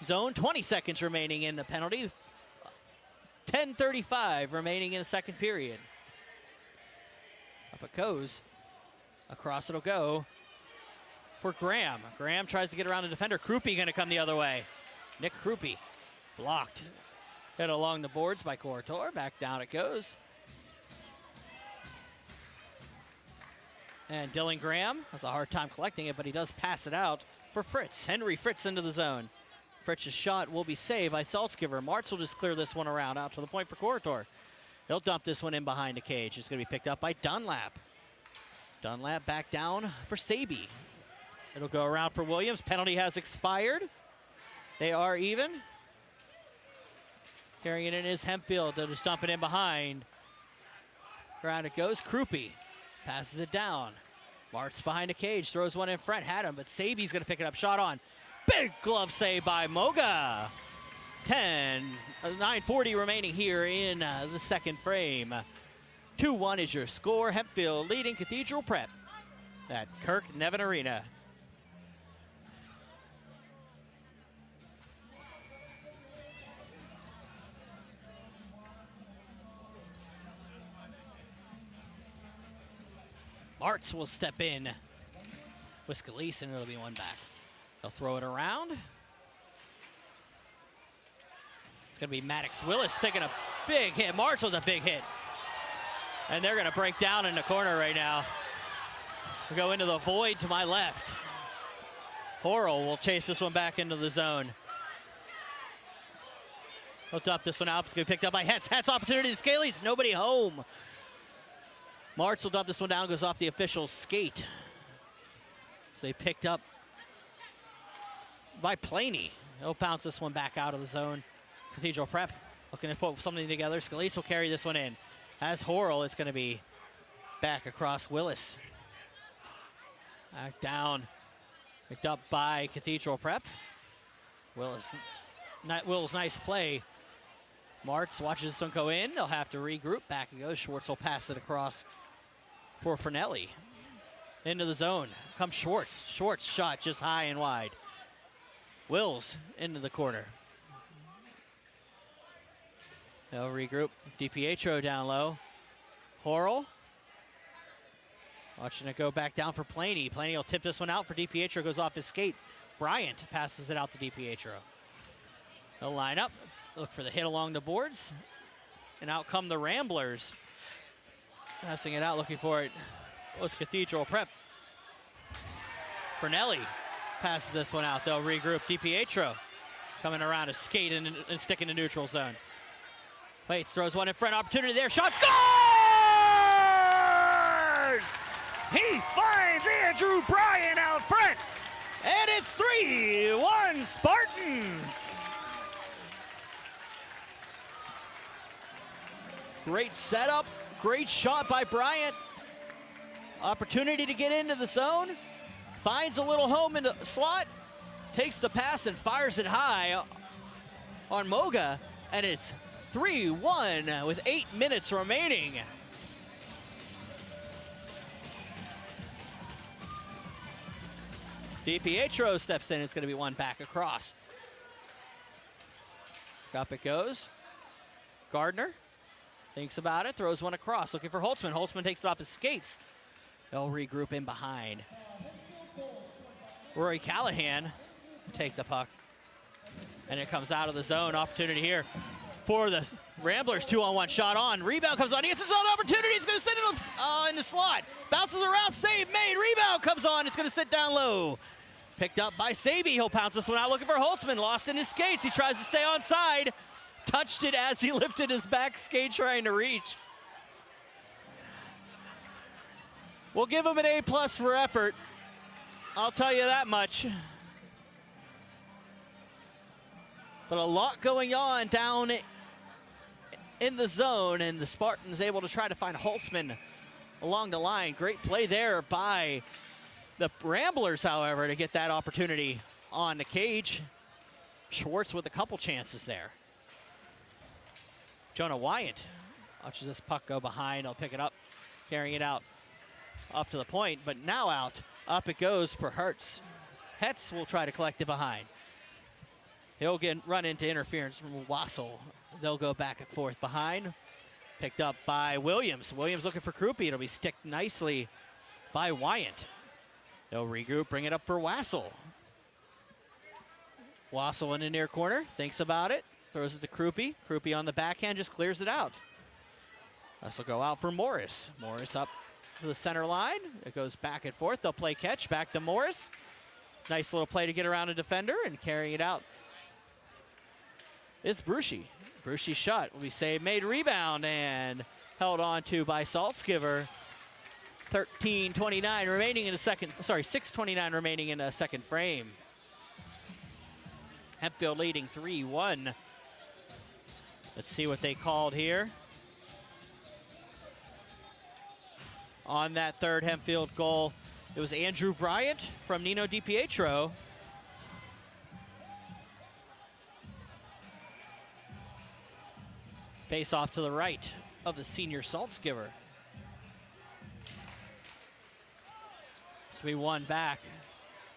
zone. 20 seconds remaining in the penalty. 10:35 remaining in the second period. Up it goes. Across it'll go for Graham. Graham tries to get around the defender. Krupe going to come the other way. Nick Krupe blocked. Hit along the boards by Corridor. Back down it goes. And Dylan Graham has a hard time collecting it, but he does pass it out for Fritz. Henry Fritz into the zone. Fritz's shot will be saved by Saltzgiver. Martz will just clear this one around out to the point for Corridor. He'll dump this one in behind the cage. It's going to be picked up by Dunlap. Dunlap back down for Saby. It'll go around for Williams. Penalty has expired. They are even. Carrying it in is Hempfield. They'll just dump it in behind. Around it goes. Krupe passes it down. Martz behind the cage. Throws one in front. Had him, but Saby's going to pick it up. Shot on. Big glove save by Moga. 9:40 remaining here in the second frame. 2-1 is your score. Hempfield leading Cathedral Prep at Kirk Nevin Arena. Martz will step in with Scalise, and it'll be one back. They'll throw it around. It's going to be Maddox Willis taking a big hit. Martz with a big hit. And they're going to break down in the corner right now. We'll go into the void to my left. Horrell will chase this one back into the zone. He'll dump this one out. It's going to be picked up by Hetz. Hetz opportunity to Scalise. Nobody home. Martz will dump this one down. Goes off the official's skate. So they picked up by Planey. He'll bounce this one back out of the zone. Cathedral Prep looking to put something together. Scalise will carry this one in. As Horrell, it's going to be back across Willis. Back down. Picked up by Cathedral Prep. Will's nice play. Martz watches this one go in. They'll have to regroup. Back it goes. Schwartz will pass it across for Fernelli. Into the zone. Comes Schwartz. Schwartz shot just high and wide. Wills into the corner. They'll regroup. DiPietro down low. Horrell. Watching it go back down for Planey. Planey will tip this one out for DiPietro. Goes off his skate. Bryant passes it out to DiPietro. They'll line up. Look for the hit along the boards. And out come the Ramblers. Passing it out, looking for it. Was Cathedral Prep. Fernelli passes this one out. They'll regroup. DiPietro coming around to skate and stick in the neutral zone. Waits, throws one in front. Opportunity there. Shot, scores! He finds Andrew Bryan out front. And it's 3-1 Spartans. Great setup. Great shot by Bryant. Opportunity to get into the zone. Finds a little home in the slot. Takes the pass and fires it high on Moga. And it's 3-1 with 8 minutes remaining. DiPietro steps in. It's going to be one back across. Up it goes. Gardner thinks about it. Throws one across. Looking for Holtzman. Holtzman takes it off his skates. They'll regroup in behind. Rory Callahan take the puck. And it comes out of the zone. Opportunity here for the Ramblers. 2-on-1 shot on. Rebound comes on. He gets his own opportunity. It's going to sit in the slot. Bounces around. Save made. Rebound comes on. It's going to sit down low. Picked up by Saby. He'll pounce this one out looking for Holtzman. Lost in his skates. He tries to stay on side. Touched it as he lifted his back skate trying to reach. We'll give him an A+ for effort. I'll tell you that much. But a lot going on down in the zone, and the Spartans able to try to find Holtzman along the line. Great play there by the Ramblers, however, to get that opportunity on the cage. Schwartz with a couple chances there. Jonah Wyant watches this puck go behind. He'll pick it up, carrying it out up to the point, but now out. Up it goes for Hertz. Hetz will try to collect it behind. He'll run into interference from Wassel. They'll go back and forth behind. Picked up by Williams. Williams looking for Krupe. It'll be sticked nicely by Wyant. They'll regroup, bring it up for Wassel. Wassel in the near corner, thinks about it. Throws it to Krupe. Krupe on the backhand, just clears it out. This will go out for Morris. Morris up to the center line. It goes back and forth. They'll play catch. Back to Morris. Nice little play to get around a defender and carrying it out is Bruschi. Bruschi's shot will be saved. Made rebound and held on to by Saltzgiver. 13:29 remaining in the second. Sorry, 6:29 remaining in the second frame. Hempfield leading 3-1. Let's see what they called here. On that third Hempfield goal, it was Andrew Bryant from Nino DiPietro. Face off to the right of the senior Saltzgiver. This will be one back.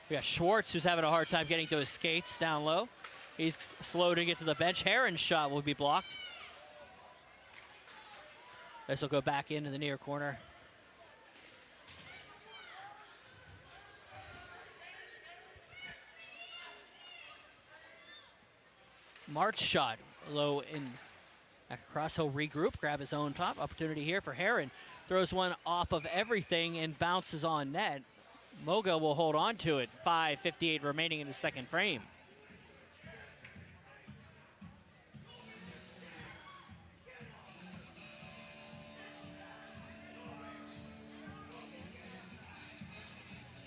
We got Schwartz, who's having a hard time getting to his skates down low. He's slow to get to the bench. Heron's shot will be blocked. This will go back into the near corner. March shot low in back across. He'll regroup, grab his own top. Opportunity here for Heron. Throws one off of everything and bounces on net. Moga will hold on to it. 5:58 remaining in the second frame.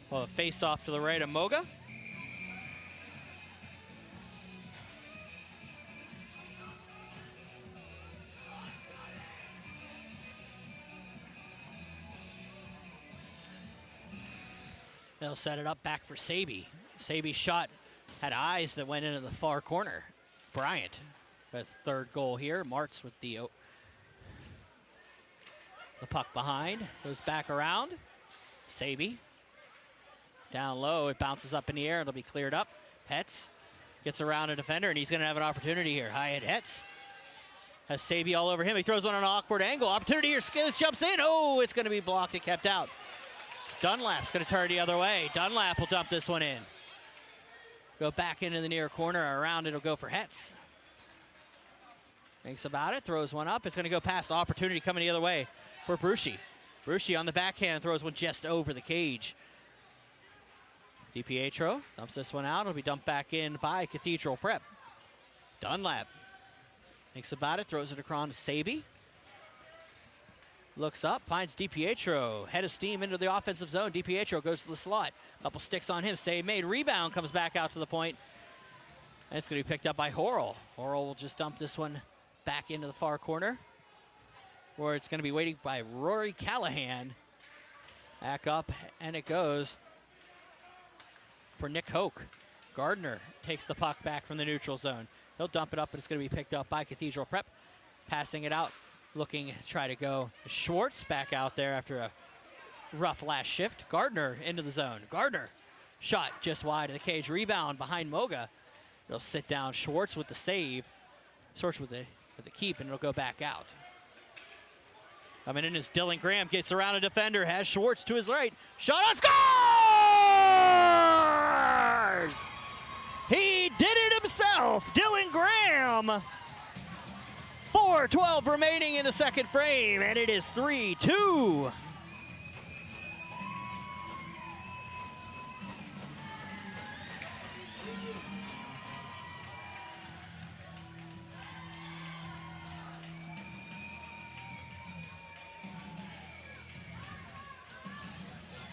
Well, a face off to the right of Moga. They'll set it up back for Saby. Saby's shot had eyes that went into the far corner. Bryant with third goal here. Martz with the puck behind. Goes back around. Saby. Down low, it bounces up in the air. It'll be cleared up. Hetz gets around a defender, and he's going to have an opportunity here. Hyatt Hetz has Saby all over him. He throws one on an awkward angle. Opportunity here. Skills jumps in. Oh, it's going to be blocked and kept out. Dunlap's going to turn the other way. Dunlap will dump this one in. Go back into the near corner. Around it'll go for Hetz. Thinks about it. Throws one up. It's going to go past. Opportunity coming the other way for Bruschi. Bruschi on the backhand throws one just over the cage. DiPietro dumps this one out. It'll be dumped back in by Cathedral Prep. Dunlap thinks about it, throws it across to Saby. Looks up, finds DiPietro. Head of steam into the offensive zone. DiPietro goes to the slot. Couple sticks on him. Save made. Rebound comes back out to the point. And it's going to be picked up by Horrell. Horrell will just dump this one back into the far corner, where it's going to be waiting by Rory Callahan. Back up, and it goes for Nick Hoke. Gardner takes the puck back from the neutral zone. He'll dump it up, but it's going to be picked up by Cathedral Prep. Passing it out, looking to try to go. Schwartz back out there after a rough last shift. Gardner into the zone. Gardner, shot just wide of the cage. Rebound behind Moga. It'll sit down. Schwartz with the save. Schwartz with the keep, and it'll go back out. Coming in as Dylan Graham gets around a defender, has Schwartz to his right. Shot on, scores! He did it himself, Dylan Graham. 4:12 remaining in the second frame, and it is 3-2.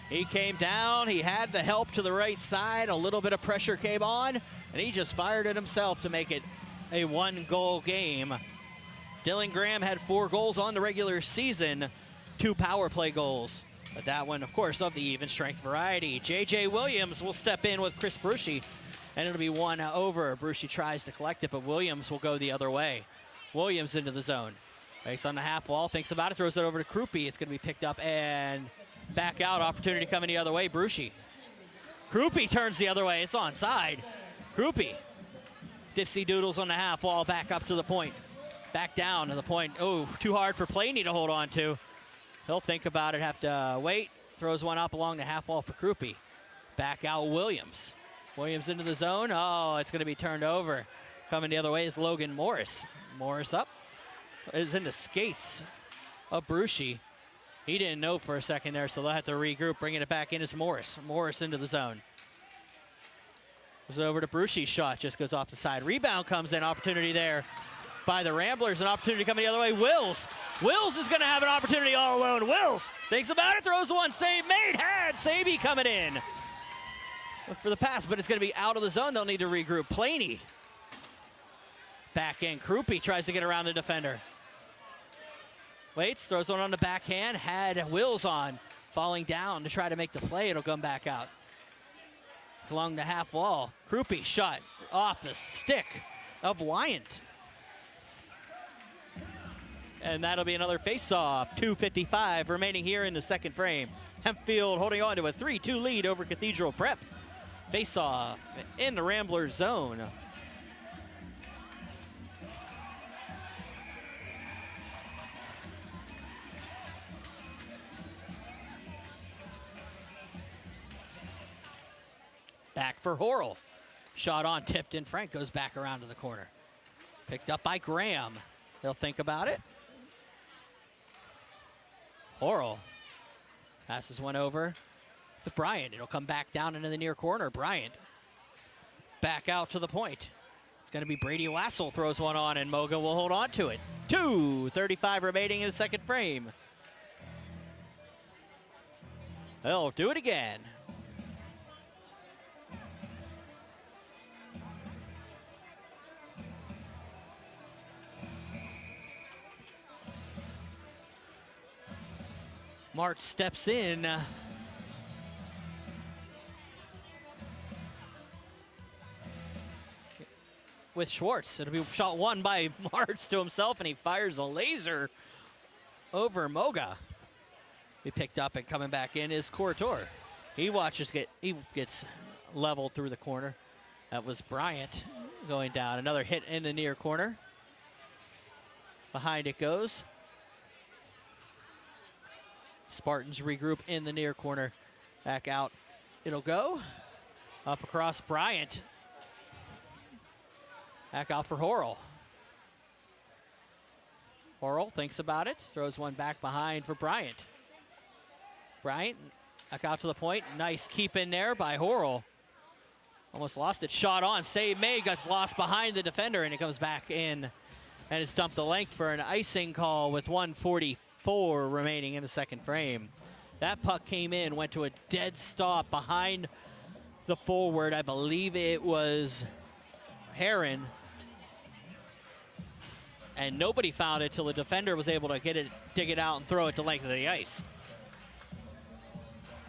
He came down, he had the help to the right side, a little bit of pressure came on, and he just fired it himself to make it a one-goal game. Dylan Graham had 4 goals on the regular season, 2 power play goals. But that one, of course, of the even strength variety. J.J. Williams will step in with Chris Brucey, and it'll be 1 over. Brucey tries to collect it, but Williams will go the other way. Williams into the zone. Fakes on the half wall, thinks about it, throws it over to Krupe. It's going to be picked up and back out. Opportunity coming the other way. Brucey. Krupe turns the other way. It's onside. Krupe. Dipsy doodles on the half wall, back up to the point. Back down to the point. Oh, too hard for Planey to hold on to. He'll think about it, have to wait. Throws one up along the half wall for Krupe. Back out Williams. Williams into the zone. Oh, it's going to be turned over. Coming the other way is Logan Morris. Morris up. Is into skates of Brucey. He didn't know for a second there, so they'll have to regroup. Bringing it back in is Morris. Morris into the zone. Goes over to Brucey's shot. Just goes off the side. Rebound comes in. Opportunity there by the Ramblers. An opportunity coming the other way. Wills. Wills is going to have an opportunity all alone. Wills thinks about it. Throws one. Save made. Had Saby coming in. Look for the pass, but it's going to be out of the zone. They'll need to regroup. Planey. Back in. Krupe tries to get around the defender. Waits, throws one on the backhand, had Wills on, falling down to try to make the play. It'll come back out. Along the half wall, Krupe shot off the stick of Wyant. And that'll be another face-off. 2:55 remaining here in the second frame. Hempfield holding on to a 3-2 lead over Cathedral Prep. Face-off in the Ramblers zone. Back for Horrell. Shot on, tipped in. Frank goes back around to the corner. Picked up by Graham. They'll think about it. Horrell passes one over to Bryant. It'll come back down into the near corner. Bryant back out to the point. It's going to be Brady Wassel throws one on, and Moga will hold on to it. 2:35 remaining in the second frame. They'll do it again. March steps in. With Schwartz. It'll be shot one by March to himself, and he fires a laser over Moga. He picked up, and coming back in is Courtois. He gets leveled through the corner. That was Bryant going down. Another hit in the near corner. Behind it goes. Spartans regroup in the near corner. Back out. It'll go. Up across Bryant. Back out for Horrell. Horrell thinks about it. Throws one back behind for Bryant. Bryant Back out to the point. Nice keep in there by Horrell. Almost lost it. Shot on. Save made. Gets lost behind the defender, and it comes back in. And it's dumped the length for an icing call with 1:44 remaining in the second frame. That puck came in, went to a dead stop behind the forward. I believe it was Heron. And nobody found it till the defender was able to get it, dig it out, and throw it to length of the ice.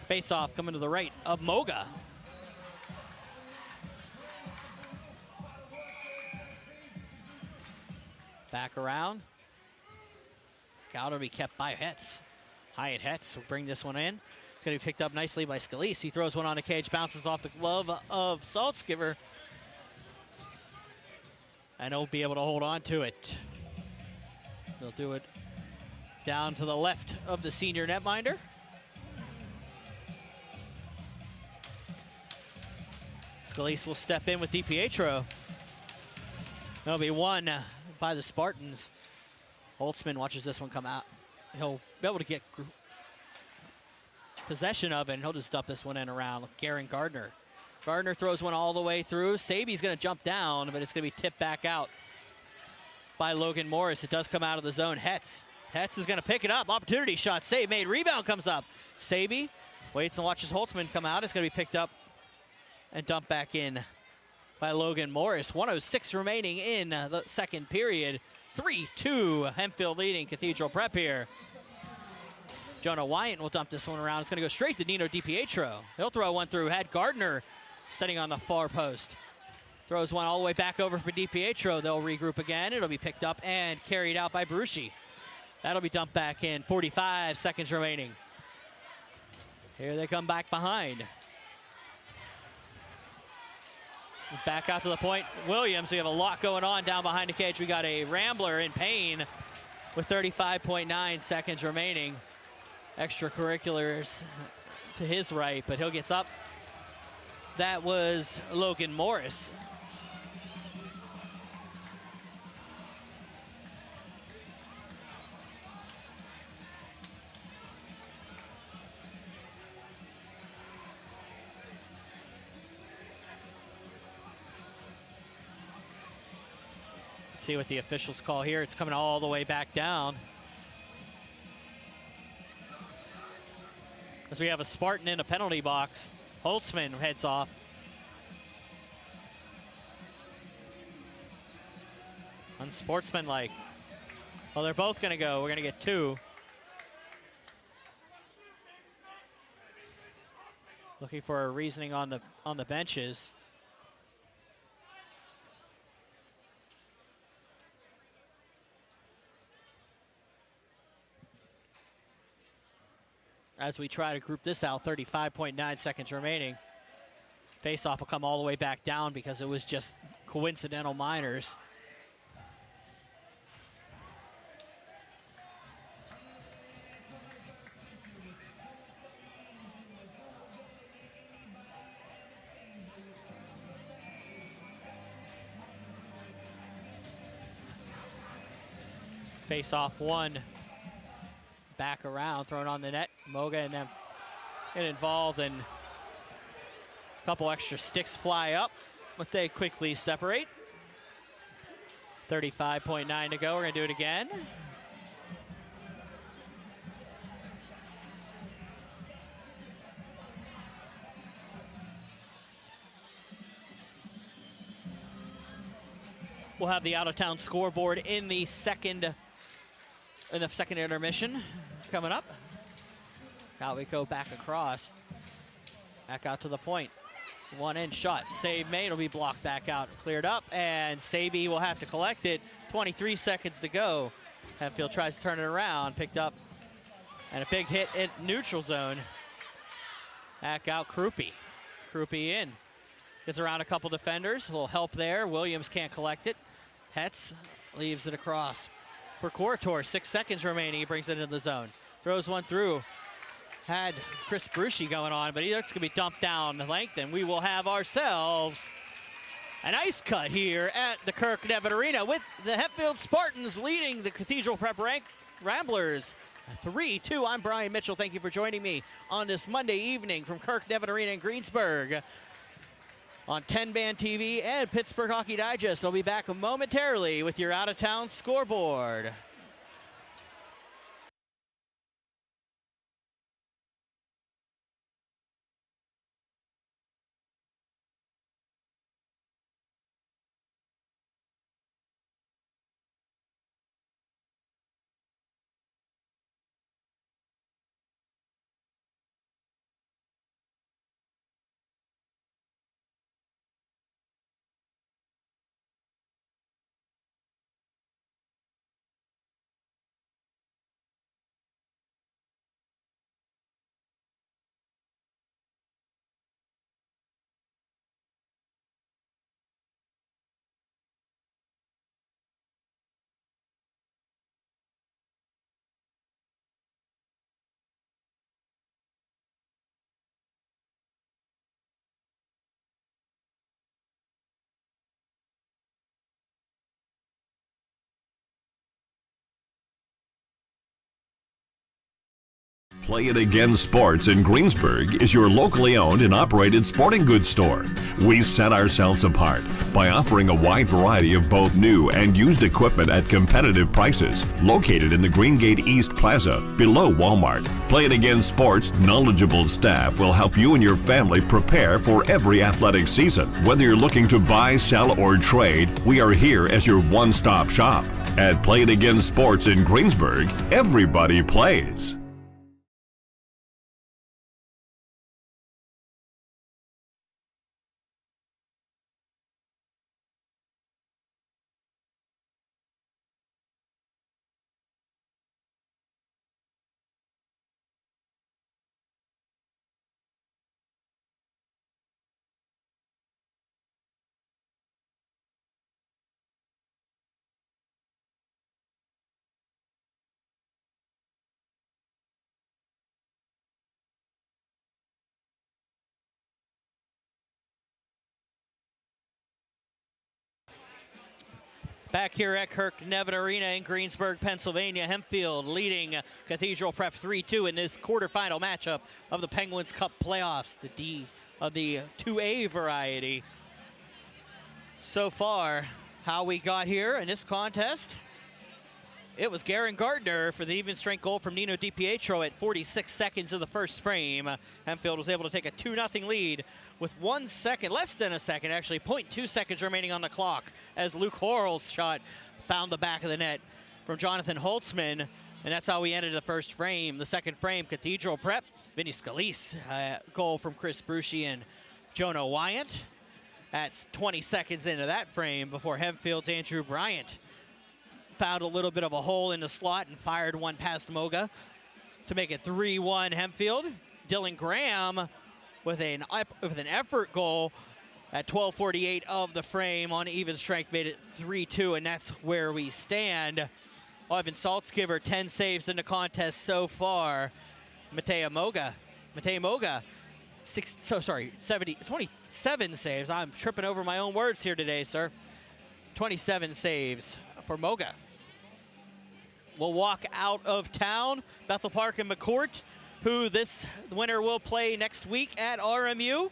Face-off coming to the right of Moga. Back around. Out to be kept by Hetz. Hyatt Hetz will bring this one in. It's going to be picked up nicely by Scalise. He throws one on the cage, bounces off the glove of Saltzgiver. And he'll be able to hold on to it. They'll do it down to the left of the senior netminder. Scalise will step in with DiPietro. That'll be won by the Spartans. Holtzman watches this one come out. He'll be able to get possession of it, and he'll just dump this one in around Garen Gardner. Gardner throws one all the way through. Saby's going to jump down, but it's going to be tipped back out by Logan Morris. It does come out of the zone. Hetz is going to pick it up. Opportunity shot. Save made. Rebound comes up. Saby waits and watches Holtzman come out. It's going to be picked up and dumped back in by Logan Morris. 1:06 remaining in the second period. 3-2, Hempfield leading Cathedral Prep here. Jonah Wyatt will dump this one around. It's going to go straight to Nino DiPietro. He'll throw one through. Had Gardner sitting on the far post. Throws one all the way back over for DiPietro. They'll regroup again. It'll be picked up and carried out by Bruschi. That'll be dumped back in. 45 seconds remaining. Here they come back behind. He's back out to the point. Williams, we have a lot going on down behind the cage. We got a Rambler in pain with 35.9 seconds remaining. Extracurriculars to his right, but he'll get up. That was Logan Morris. See what the officials call here. It's coming all the way back down. As we have a Spartan in a penalty box. Holtzman heads off. Unsportsmanlike. Well, they're both gonna go. We're gonna get two. Looking for a reasoning on the benches. As we try to group this out, 35.9 seconds remaining. Face-off will come all the way back down because it was just coincidental minors. Face-off one. Back around, thrown on the net. Moga and them get involved, and a couple extra sticks fly up, but they quickly separate. 35.9 to go. We're going to do it again. We'll have the out-of-town scoreboard in the second intermission coming up. Out we go back across. Back out to the point. One-in shot. Save made. Will be blocked back out. Cleared up. And Saby will have to collect it. 23 seconds to go. Hempfield tries to turn it around. Picked up. And a big hit in neutral zone. Back out Krupe. Krupe in. Gets around a couple defenders. A little help there. Williams can't collect it. Hetz leaves it across for Courtois. 6 seconds remaining. He brings it into the zone. Throws one through. Had Chris Bruschi going on, but it's going to be dumped down the length, and we will have ourselves an ice cut here at the Kirk Nevin Arena with the Hempfield Spartans leading the Cathedral Prep Ramblers 3-2. I'm Brian Mitchell. Thank you for joining me on this Monday evening from Kirk, Nevin Arena in Greensburg on 10-Band TV and Pittsburgh Hockey Digest. I'll be back momentarily with your out-of-town scoreboard. Play It Again Sports in Greensburg is your locally owned and operated sporting goods store. We set ourselves apart by offering a wide variety of both new and used equipment at competitive prices, located in the Greengate East Plaza below Walmart. Play It Again Sports' knowledgeable staff will help you and your family prepare for every athletic season. Whether you're looking to buy, sell, or trade, we are here as your one-stop shop. At Play It Again Sports in Greensburg, everybody plays. Back here at Kirk Nevin Arena in Greensburg, Pennsylvania, Hempfield leading Cathedral Prep 3-2 in this quarterfinal matchup of the Penguins Cup playoffs, the D of the 2A variety. So far, how we got here in this contest, it was Garen Gardner for the even strength goal from Nino DiPietro at 46 seconds of the first frame. Hempfield was able to take a 2-0 lead with 1 second, less than a second actually, 0.2 seconds remaining on the clock as Luke Horrell's shot found the back of the net from Jonathan Holtzman, and that's how we ended the first frame. The second frame, Cathedral Prep, Vinny Scalise, goal from Chris Brucey and Jonah Wyant. That's 20 seconds into that frame before Hempfield's Andrew Bryant found a little bit of a hole in the slot and fired one past Moga to make it 3-1 Hempfield. Dylan Graham with an effort goal at 12:48 of the frame on even strength made it 3-2, and that's where we stand. Ivan Saltzgiver, 10 saves in the contest so far. Matej Moga, 27 saves. I'm tripping over my own words here today, sir. 27 saves for Moga. Will walk out of town. Bethel Park and McCourt, who this winner will play next week at RMU.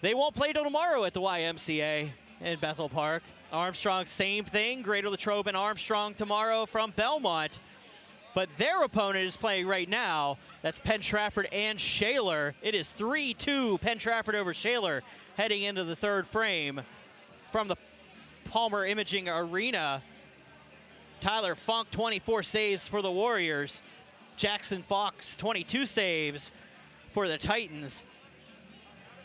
They won't play till tomorrow at the YMCA in Bethel Park. Armstrong, same thing. Greater Latrobe and Armstrong tomorrow from Belmont. But their opponent is playing right now. That's Penn Trafford and Shaler. It is 3-2 Penn Trafford over Shaler heading into the third frame from the Palmer Imaging Arena. Tyler Funk, 24 saves for the Warriors. Jackson Fox, 22 saves for the Titans.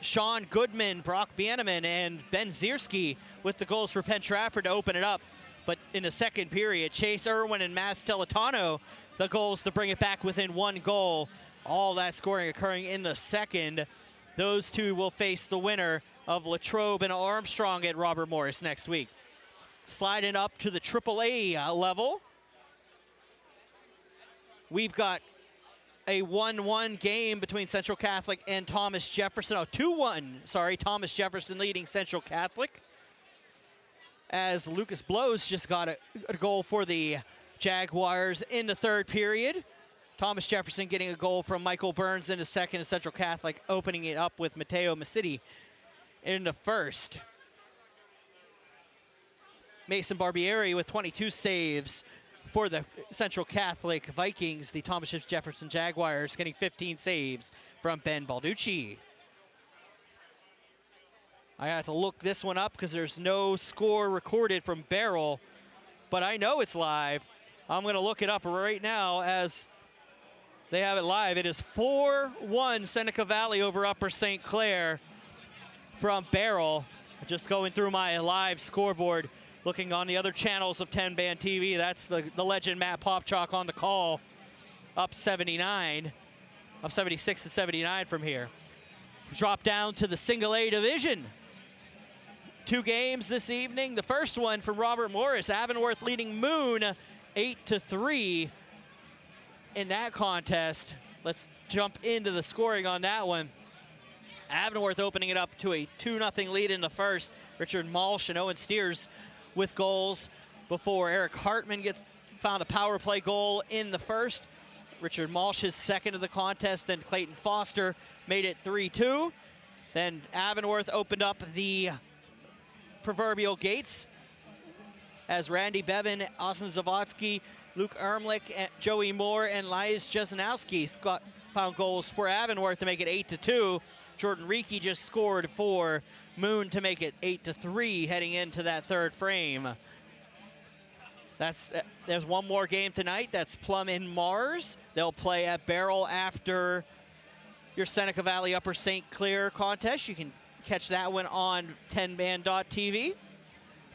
Sean Goodman, Brock Banneman, and Ben Zierski with the goals for Penn Trafford to open it up. But in the second period, Chase Irwin and Mass Teletano, the goals to bring it back within one goal. All that scoring occurring in the second. Those two will face the winner of Latrobe and Armstrong at Robert Morris next week. Sliding up to the AAA level, we've got a 1-1 game between Central Catholic and Thomas Jefferson. Oh, 2-1, sorry, Thomas Jefferson leading Central Catholic, as Lucas Blows just got a goal for the Jaguars in the third period. Thomas Jefferson getting a goal from Michael Burns in the second, and Central Catholic opening it up with Mateo Masidi in the first. Mason Barbieri with 22 saves for the Central Catholic Vikings. The Thomas Jefferson Jaguars getting 15 saves from Ben Balducci. I had to look this one up because there's no score recorded from Barrel, but I know it's live. I'm going to look it up right now as they have it live. It is 4-1 Seneca Valley over Upper St. Clair from Barrel. Just going through my live scoreboard, looking on the other channels of 10 Band TV. That's the legend Matt Popchalk on the call, up 79, up 76 and 79 from here. Drop down to the Single A division. 2 games this evening. The first one from Robert Morris, Avonworth leading Moon 8-3 in that contest. Let's jump into the scoring on that one. Avonworth opening it up to a 2-0 lead in the first. Richard Malsh and Owen Steers with goals before Eric Hartman found a power play goal in the first. Richard Malsh, his second of the contest. Then Clayton Foster made it 3-2. Then Avonworth opened up the proverbial gates as Randy Bevan, Austin Zawadzki, Luke Ermlich, Joey Moore, and Elias Jesenowski found goals for Avonworth to make it 8-2. Jordan Reekie just scored for Moon to make it 8-3 heading into that third frame. There's one more game tonight. That's Plum and Mars. They'll play at Barrel after your Seneca Valley Upper St. Clair contest. You can catch that one on 10band.tv.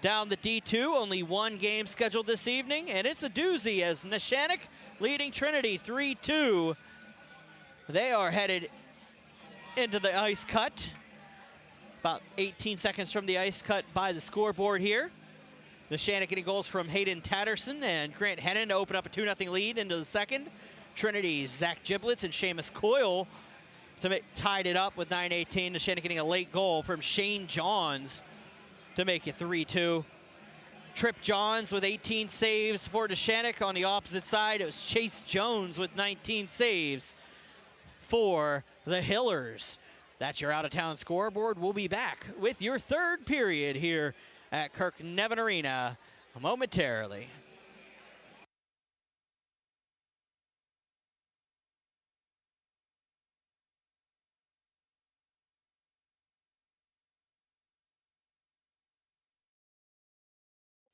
Down the D2, only one game scheduled this evening, and it's a doozy as Neshannock leading Trinity 3-2. They are headed into the ice cut. About 18 seconds from the ice cut by the scoreboard here. Neshannock getting goals from Hayden Tatterson and Grant Hennon to open up a 2-0 lead into the second. Trinity's Zach Giblets and Seamus Coyle tied it up with 9:18. Neshannock getting a late goal from Shane Johns to make it 3-2. Trip Johns with 18 saves for Neshannock. On the opposite side, it was Chase Jones with 19 saves for the Hillers. That's your out-of-town scoreboard. We'll be back with your third period here at Kirk Nevin Arena momentarily.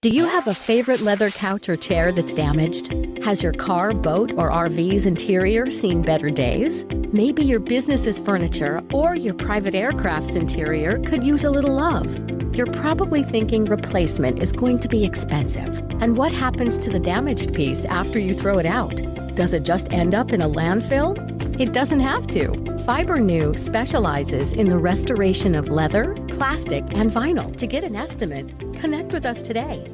Do you have a favorite leather couch or chair that's damaged? Has your car, boat, or RV's interior seen better days? Maybe your business's furniture or your private aircraft's interior could use a little love. You're probably thinking replacement is going to be expensive. And what happens to the damaged piece after you throw it out? Does it just end up in a landfill? It doesn't have to. FiberNew specializes in the restoration of leather, plastic, and vinyl. To get an estimate, connect with us today.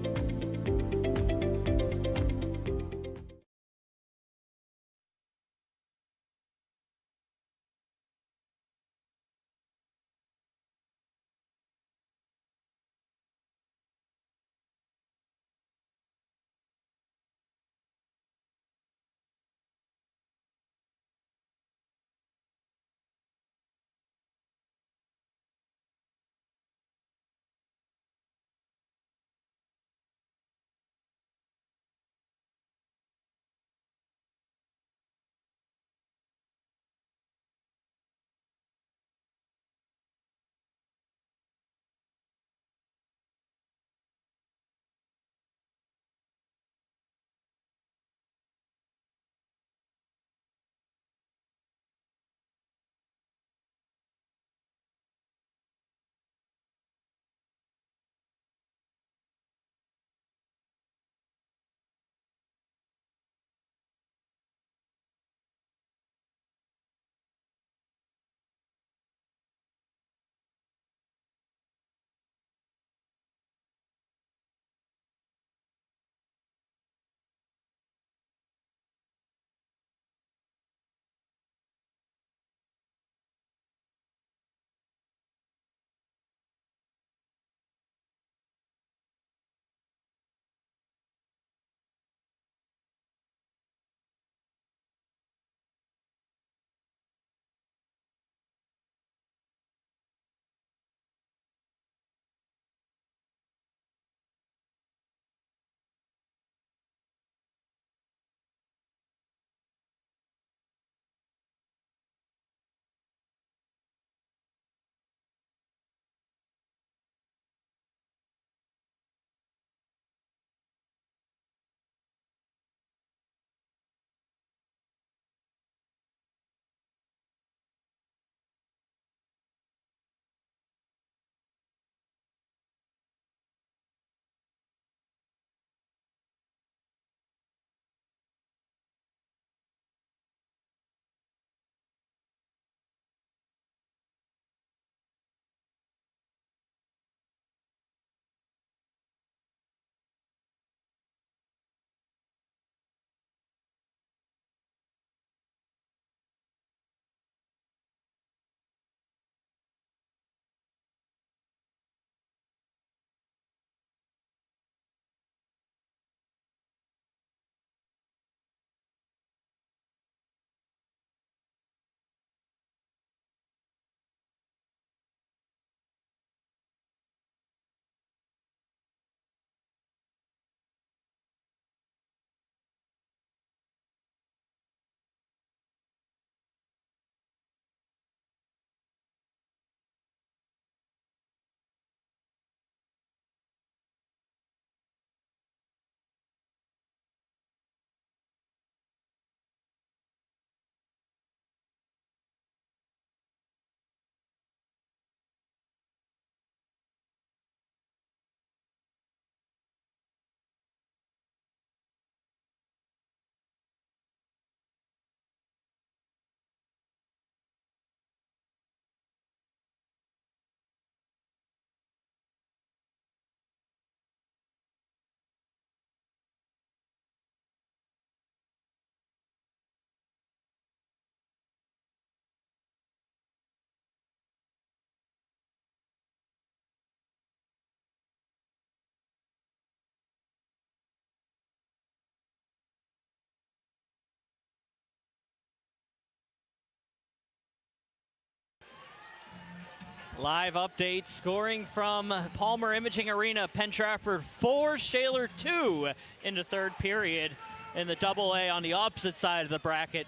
Live update, scoring from Palmer Imaging Arena. Penn Trafford 4, Shaler 2 in the third period in the AA on the opposite side of the bracket.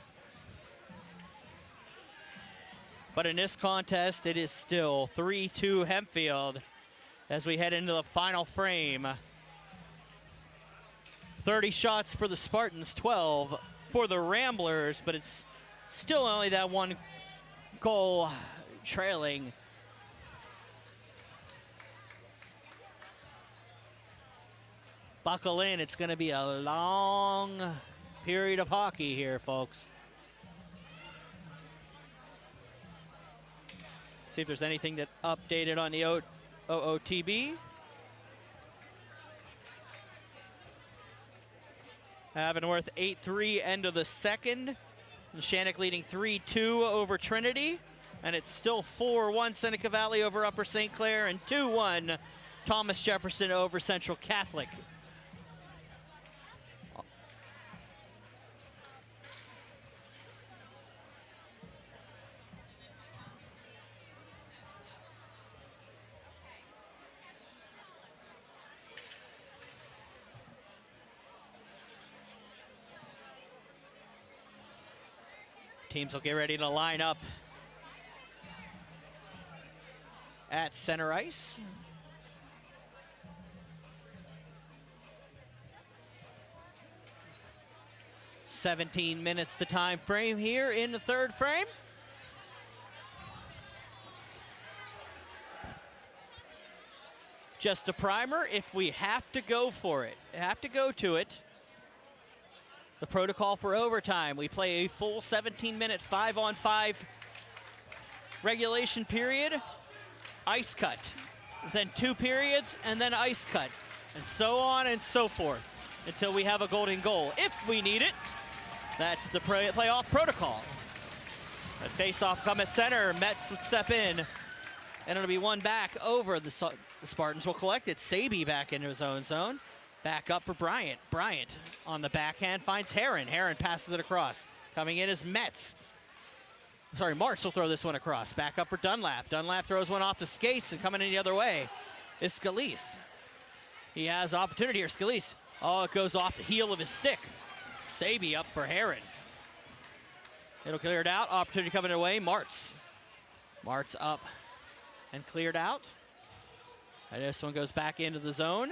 But in this contest, it is still 3-2 Hempfield as we head into the final frame. 30 shots for the Spartans, 12 for the Ramblers, but it's still only that one goal trailing. Buckle in, it's going to be a long period of hockey here, folks. See if there's anything that updated on the OOTB. Avonworth 8-3 end of the second. And Shannock leading 3-2 over Trinity. And it's still 4-1 Seneca Valley over Upper St. Clair and 2-1 Thomas Jefferson over Central Catholic. Teams will get ready to line up at center ice. "17 minutes the time frame here in the third frame. Just a primer, if we have to go for it, have to go to it. The protocol for overtime, we play a full 17-minute 5-on-5 regulation period, ice cut, then 2 periods, and then ice cut, and so on and so forth until we have a golden goal. If we need it, that's the playoff protocol. A face-off come at center, Metz would step in, and it'll be one back over. The Spartans will collect it. Saby back into his own zone. Back up for Bryant. Bryant on the backhand finds Heron. Heron passes it across. Coming in is Metz. Sorry, March will throw this one across. Back up for Dunlap. Dunlap throws one off the skates, and coming in the other way is Scalise. He has an opportunity here. Scalise. Oh, it goes off the heel of his stick. Saby up for Heron. It'll clear it out. Opportunity coming away. Martz. Martz up and cleared out. And this one goes back into the zone.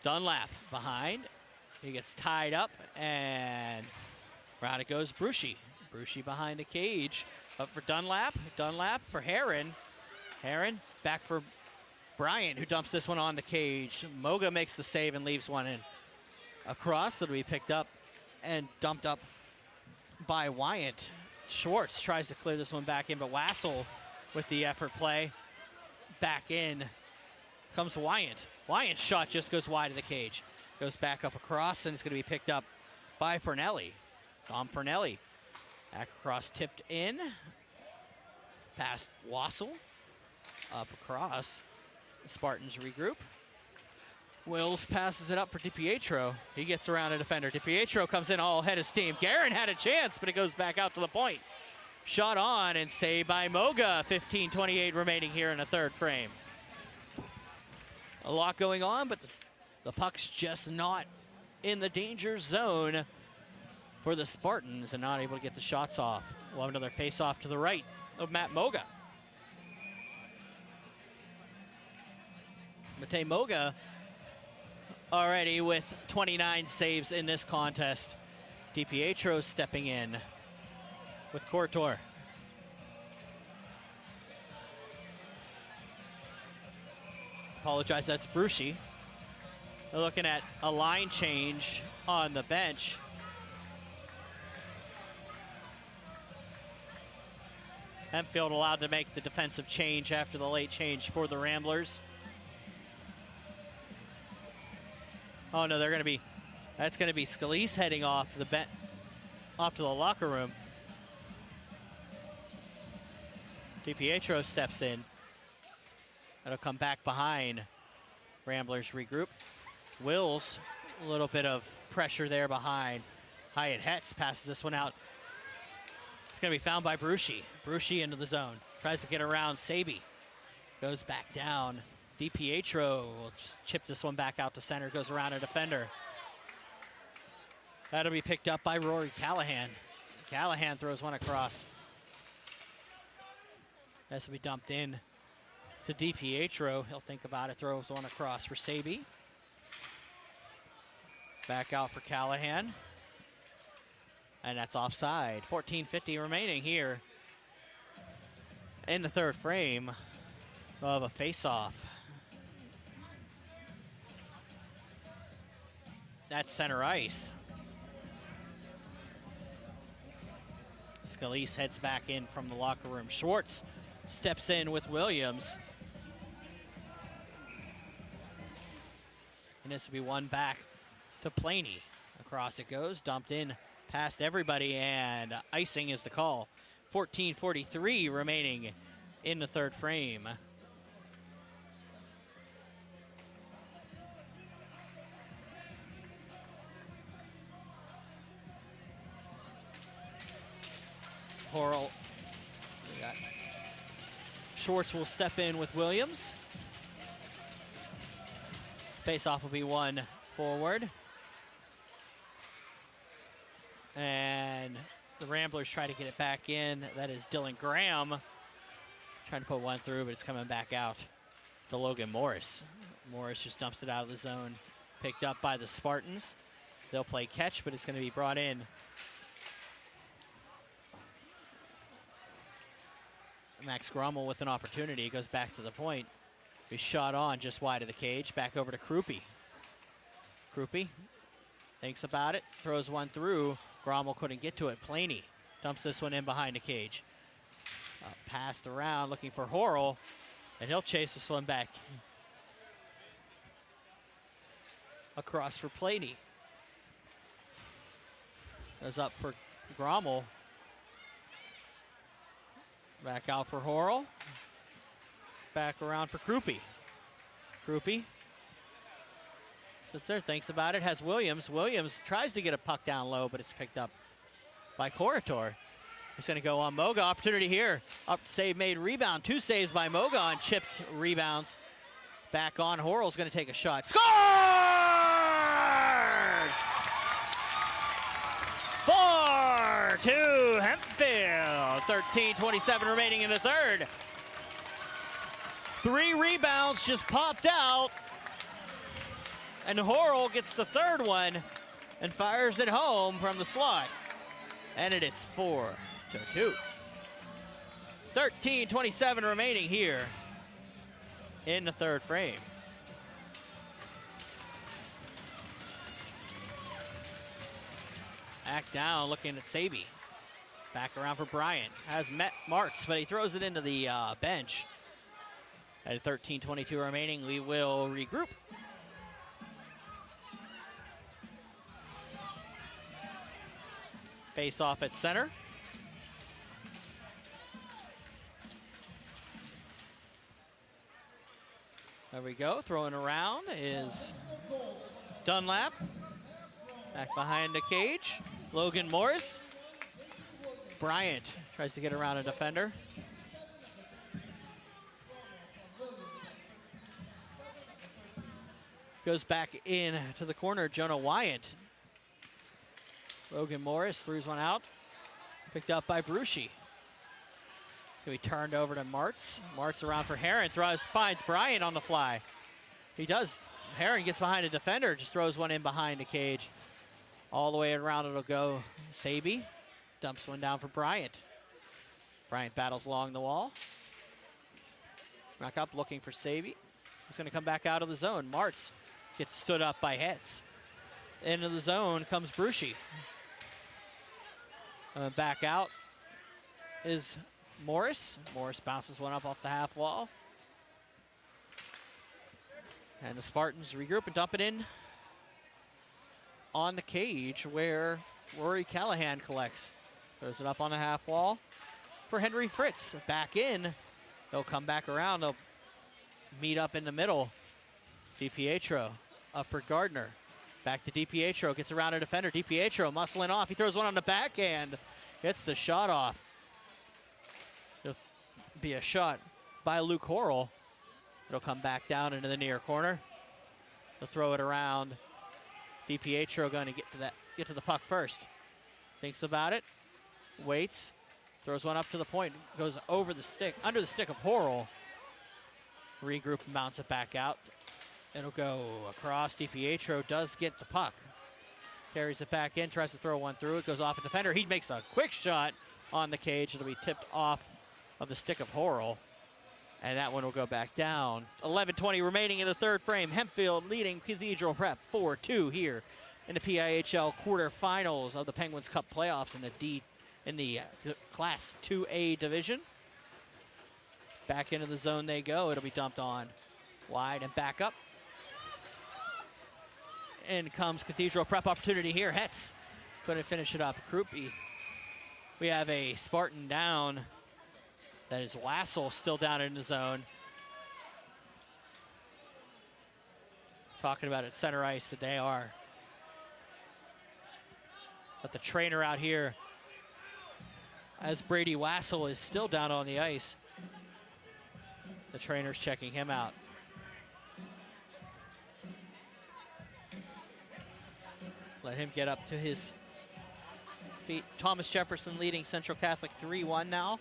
Dunlap behind. He gets tied up, and round it goes Bruschi. Bruschi behind the cage. Up for Dunlap. Dunlap for Heron. Heron back for Bryant, who dumps this one on the cage. Moga makes the save and leaves one in. Across, that'll be picked up and dumped up by Wyant. Schwartz tries to clear this one back in, but Wassel with the effort play. Back in comes Wyant. Wyant's shot just goes wide of the cage. Goes back up across, and it's going to be picked up by Fernelli. Dom Fernelli. Back across, tipped in. Past Wassel. Up across. The Spartans regroup. Wills passes it up for DiPietro. He gets around a defender. DiPietro comes in all head of steam. Guerin had a chance, but it goes back out to the point. Shot on and saved by Moga. 15:28 remaining here in the third frame. A lot going on, but the puck's just not in the danger zone for the Spartans and not able to get the shots off. We'll have another face-off to the right of Matt Moga. Matej Moga already with 29 saves in this contest. DiPietro stepping in with Courtois. Apologize, that's Bruschi. They're looking at a line change on the bench. Hempfield allowed to make the defensive change after the late change for the Ramblers. Oh no, that's gonna be Scalise heading off to the locker room. DiPietro steps in. That'll come back behind. Ramblers regroup. Wills, a little bit of pressure there behind. Hyatt Hetz passes this one out It's going to be found by Brucey. Brucey into the zone. Tries to get around Saby. Goes back down. DiPietro will just chip this one back out to center. Goes around a defender. That'll be picked up by Rory Callahan. Callahan throws one across. Has to be dumped in to DiPietro. He'll think about it. Throws one across for Saby. Back out for Callahan. And that's offside. 14:50 remaining here in the third frame of a face-off. That's center ice. Scalise heads back in from the locker room. Schwartz steps in with Williams. And this will be one back to Planey. Across it goes, dumped in past everybody, and icing is the call. 14:43 remaining in the third frame. Horrell. Schwartz will step in with Williams. Face-off will be one forward. And the Ramblers try to get it back in. That is Dylan Graham. Trying to put one through, but it's coming back out to Logan Morris. Morris just dumps it out of the zone. Picked up by the Spartans. They'll play catch, but it's going to be brought in. Max Grommel with an opportunity. He goes back to the point. He's shot on just wide of the cage. Back over to Krupe. Krupe thinks about it. Throws one through. Grommel couldn't get to it. Planey dumps this one in behind the cage. Passed around looking for Horrell. And he'll chase this one back. Across for Planey. Goes up for Grommel. Back out for Horrell. Back around for Krupe. Krupe sits there, thinks about it, has Williams. Williams tries to get a puck down low, but it's picked up by Corritor. He's going to go on Moga. Opportunity here. Up save made, rebound. 2 saves by Moga on chipped rebounds. Back on. Horrell's going to take a shot. Scores! 4-2 Hempfield. 13:27 remaining in the third. 3 rebounds just popped out. And Horrell gets the third one and fires it home from the slot. And it's 4-2. 13:27 remaining here in the third frame. Back down, looking at Saby. Back around for Bryant. Has met Martz, but he throws it into the bench. At 13:22 remaining, we will regroup. Face off at center. There we go. Throwing around is Dunlap. Back behind the cage. Logan Morris. Bryant tries to get around a defender. Goes back in to the corner. Jonah Wyant. Logan Morris throws one out. Picked up by Brucey. So he turned over to Martz. Martz around for Heron. Finds Bryant on the fly. He does. Heron gets behind a defender. Just throws one in behind the cage. All the way around it'll go. Saby dumps one down for Bryant. Bryant battles along the wall. Back up looking for Saby. He's going to come back out of the zone. Martz gets stood up by Hetz. Into the zone comes Brucey. Back out is Morris. Morris bounces one up off the half wall. And the Spartans regroup and dump it in on the cage where Rory Callahan collects. Throws it up on the half wall for Henry Fritz. Back in. They'll come back around. They'll meet up in the middle. DiPietro up for Gardner. Back to DiPietro. Gets around a defender. DiPietro muscling off. He throws one on the backhand. Gets the shot off. Be a shot by Luke Horrell. It'll come back down into the near corner. They'll throw it around. DiPietro going to get to the puck first. Thinks about it. Waits. Throws one up to the point. Goes over the stick, under the stick of Horrell. Regroup and bounce it back out. It'll go across. DiPietro does get the puck. Carries it back in, tries to throw one through. It goes off a defender. He makes a quick shot on the cage. It'll be tipped off of the stick of Horrell. And that one will go back down. 11:20 remaining in the third frame. Hempfield leading Cathedral Prep 4-2 here in the PIHL quarterfinals of the Penguins Cup playoffs in the Class 2A division. Back into the zone they go. It'll be dumped on wide and back up. In comes Cathedral Prep opportunity here. Hetz couldn't finish it up. Krupe. We have a Spartan down. That is Wassel still down in the zone. Talking about it center ice, but they are. But the trainer out here, as Brady Wassel is still down on the ice. The trainer's checking him out. Let him get up to his feet. Thomas Jefferson leading Central Catholic 3-1 now.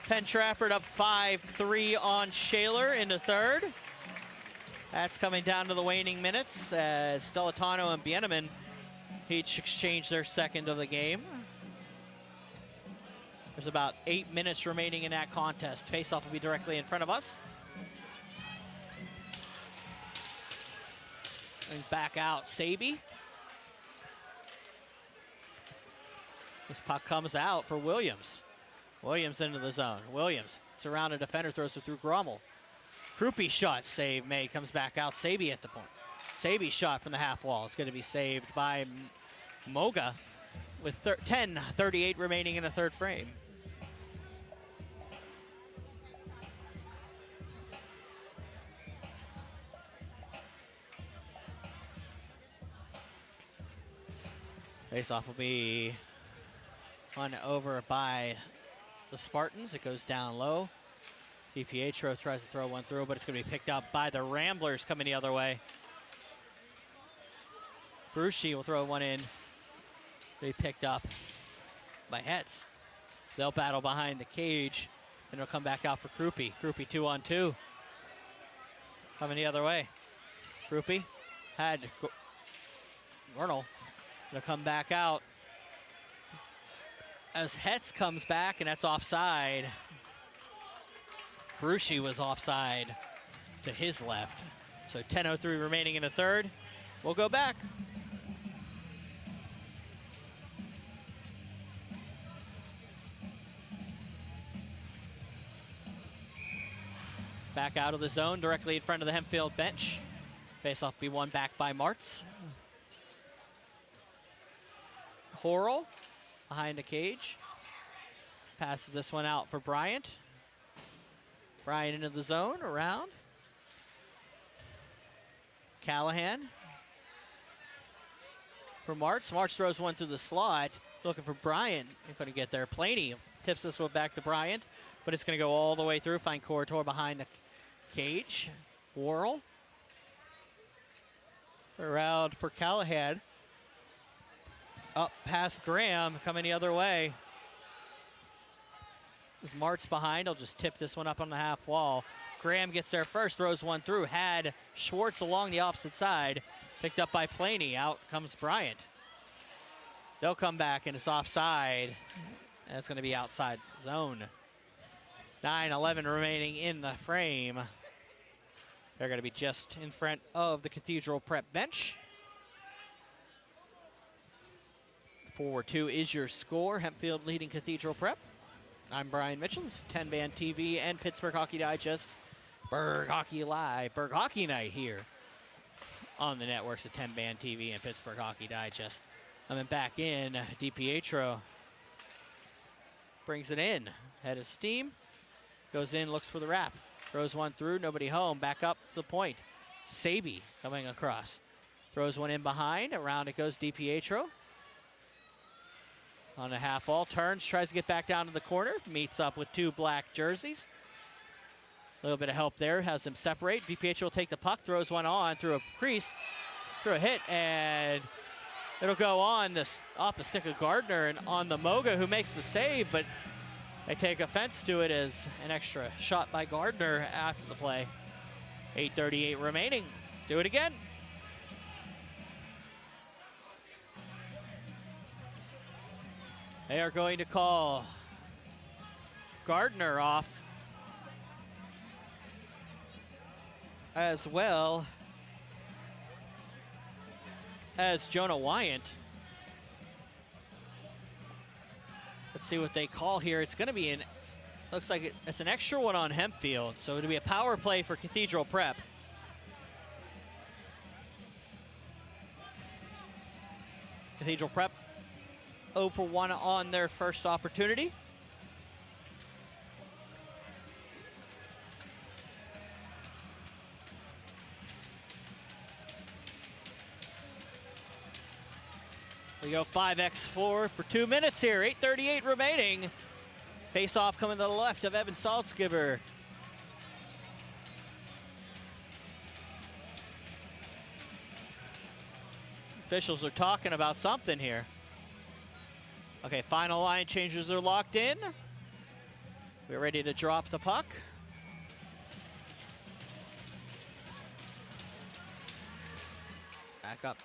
Penn Trafford up 5-3 on Shaler in the third. That's coming down to the waning minutes as Delatano and Bieneman each exchange their second of the game. There's about 8 minutes remaining in that contest. Faceoff will be directly in front of us. And back out, Saby. This puck comes out for Williams. Williams into the zone. Williams surrounded a defender, throws it through Grommel. Krupe shot save made, comes back out. Saby at the point. Saby shot from the half wall. It's going to be saved by Moga with 10:38 remaining in the third frame. Faceoff will be won over by the Spartans. It goes down low. DiPietro tries to throw one through, but it's going to be picked up by the Ramblers coming the other way. Bruschi will throw one in. Be picked up by Hetz. They'll battle behind the cage, and it'll come back out for Krupe. Krupe 2-on-2. Coming the other way. Krupe had Gornell. It'll come back out as Hetz comes back, and that's offside. Bruschi was offside to his left. So 10:03 remaining in the third. We'll go back. Back out of the zone, directly in front of the Hempfield bench. Faceoff be won back by Martz. Horrell behind the cage. Passes this one out for Bryant. Bryant into the zone, around. Callahan for Martz. Martz throws one through the slot. Looking for Bryant. He couldn't get there. Planey tips this one back to Bryant, but it's going to go all the way through. Find Corritor behind the cage. Worrell. Around for Callahan. Up past Graham, coming the other way. As Martz behind, he'll just tip this one up on the half wall. Graham gets there first, throws one through. Had Schwartz along the opposite side. Picked up by Planey. Out comes Bryant. They'll come back, and it's offside. And it's going to be outside zone. 9:11 remaining in the frame. They're going to be just in front of the Cathedral Prep bench. 4-2 is your score. Hempfield leading Cathedral Prep. I'm Brian Mitchell. This is 10 Band TV and Pittsburgh Hockey Digest. Berg Hockey Live. Berg Hockey Night here on the networks of 10 Band TV and Pittsburgh Hockey Digest. Coming back in, DiPietro brings it in. Head of steam. Goes in, looks for the wrap. Throws one through, nobody home. Back up the point. Saby coming across. Throws one in behind. Around it goes DiPietro. On a half wall, turns, tries to get back down to the corner, meets up with 2 black jerseys. A little bit of help there, has them separate. PIHL will take the puck, throws one on through a crease, through a hit, and it'll go on this off the stick of Gardner and on the Moga, who makes the save, but they take offense to it as an extra shot by Gardner after the play. 8:38 remaining. Do it again. They are going to call Gardner off, as well as Jonah Wyant. Let's see what they call here. It's going to be looks like it's an extra one on Hempfield, so it'll be a power play for Cathedral Prep. Cathedral Prep 0 for 1 on their first opportunity. We go 5x4 for 2 minutes here. 8:38 remaining. Face-off coming to the left of Evan Saltzgiver. Officials are talking about something here. Okay, final line changes are locked in. We're ready to drop the puck. Back up.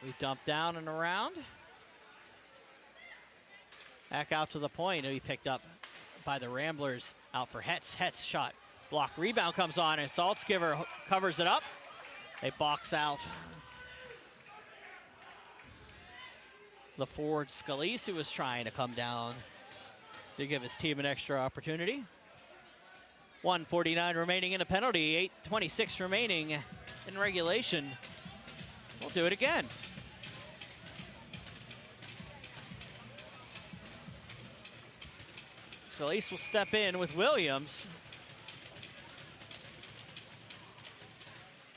We dump down and around. Back out to the point. He picked up by the Ramblers. Out for Hetz. Hetz shot. Block rebound comes on, and Saltzgiver covers it up. They box out the forward Scalise, who was trying to come down to give his team an extra opportunity. 1:49 remaining in a penalty. 8:26 remaining in regulation. We'll do it again. Scalise will step in with Williams.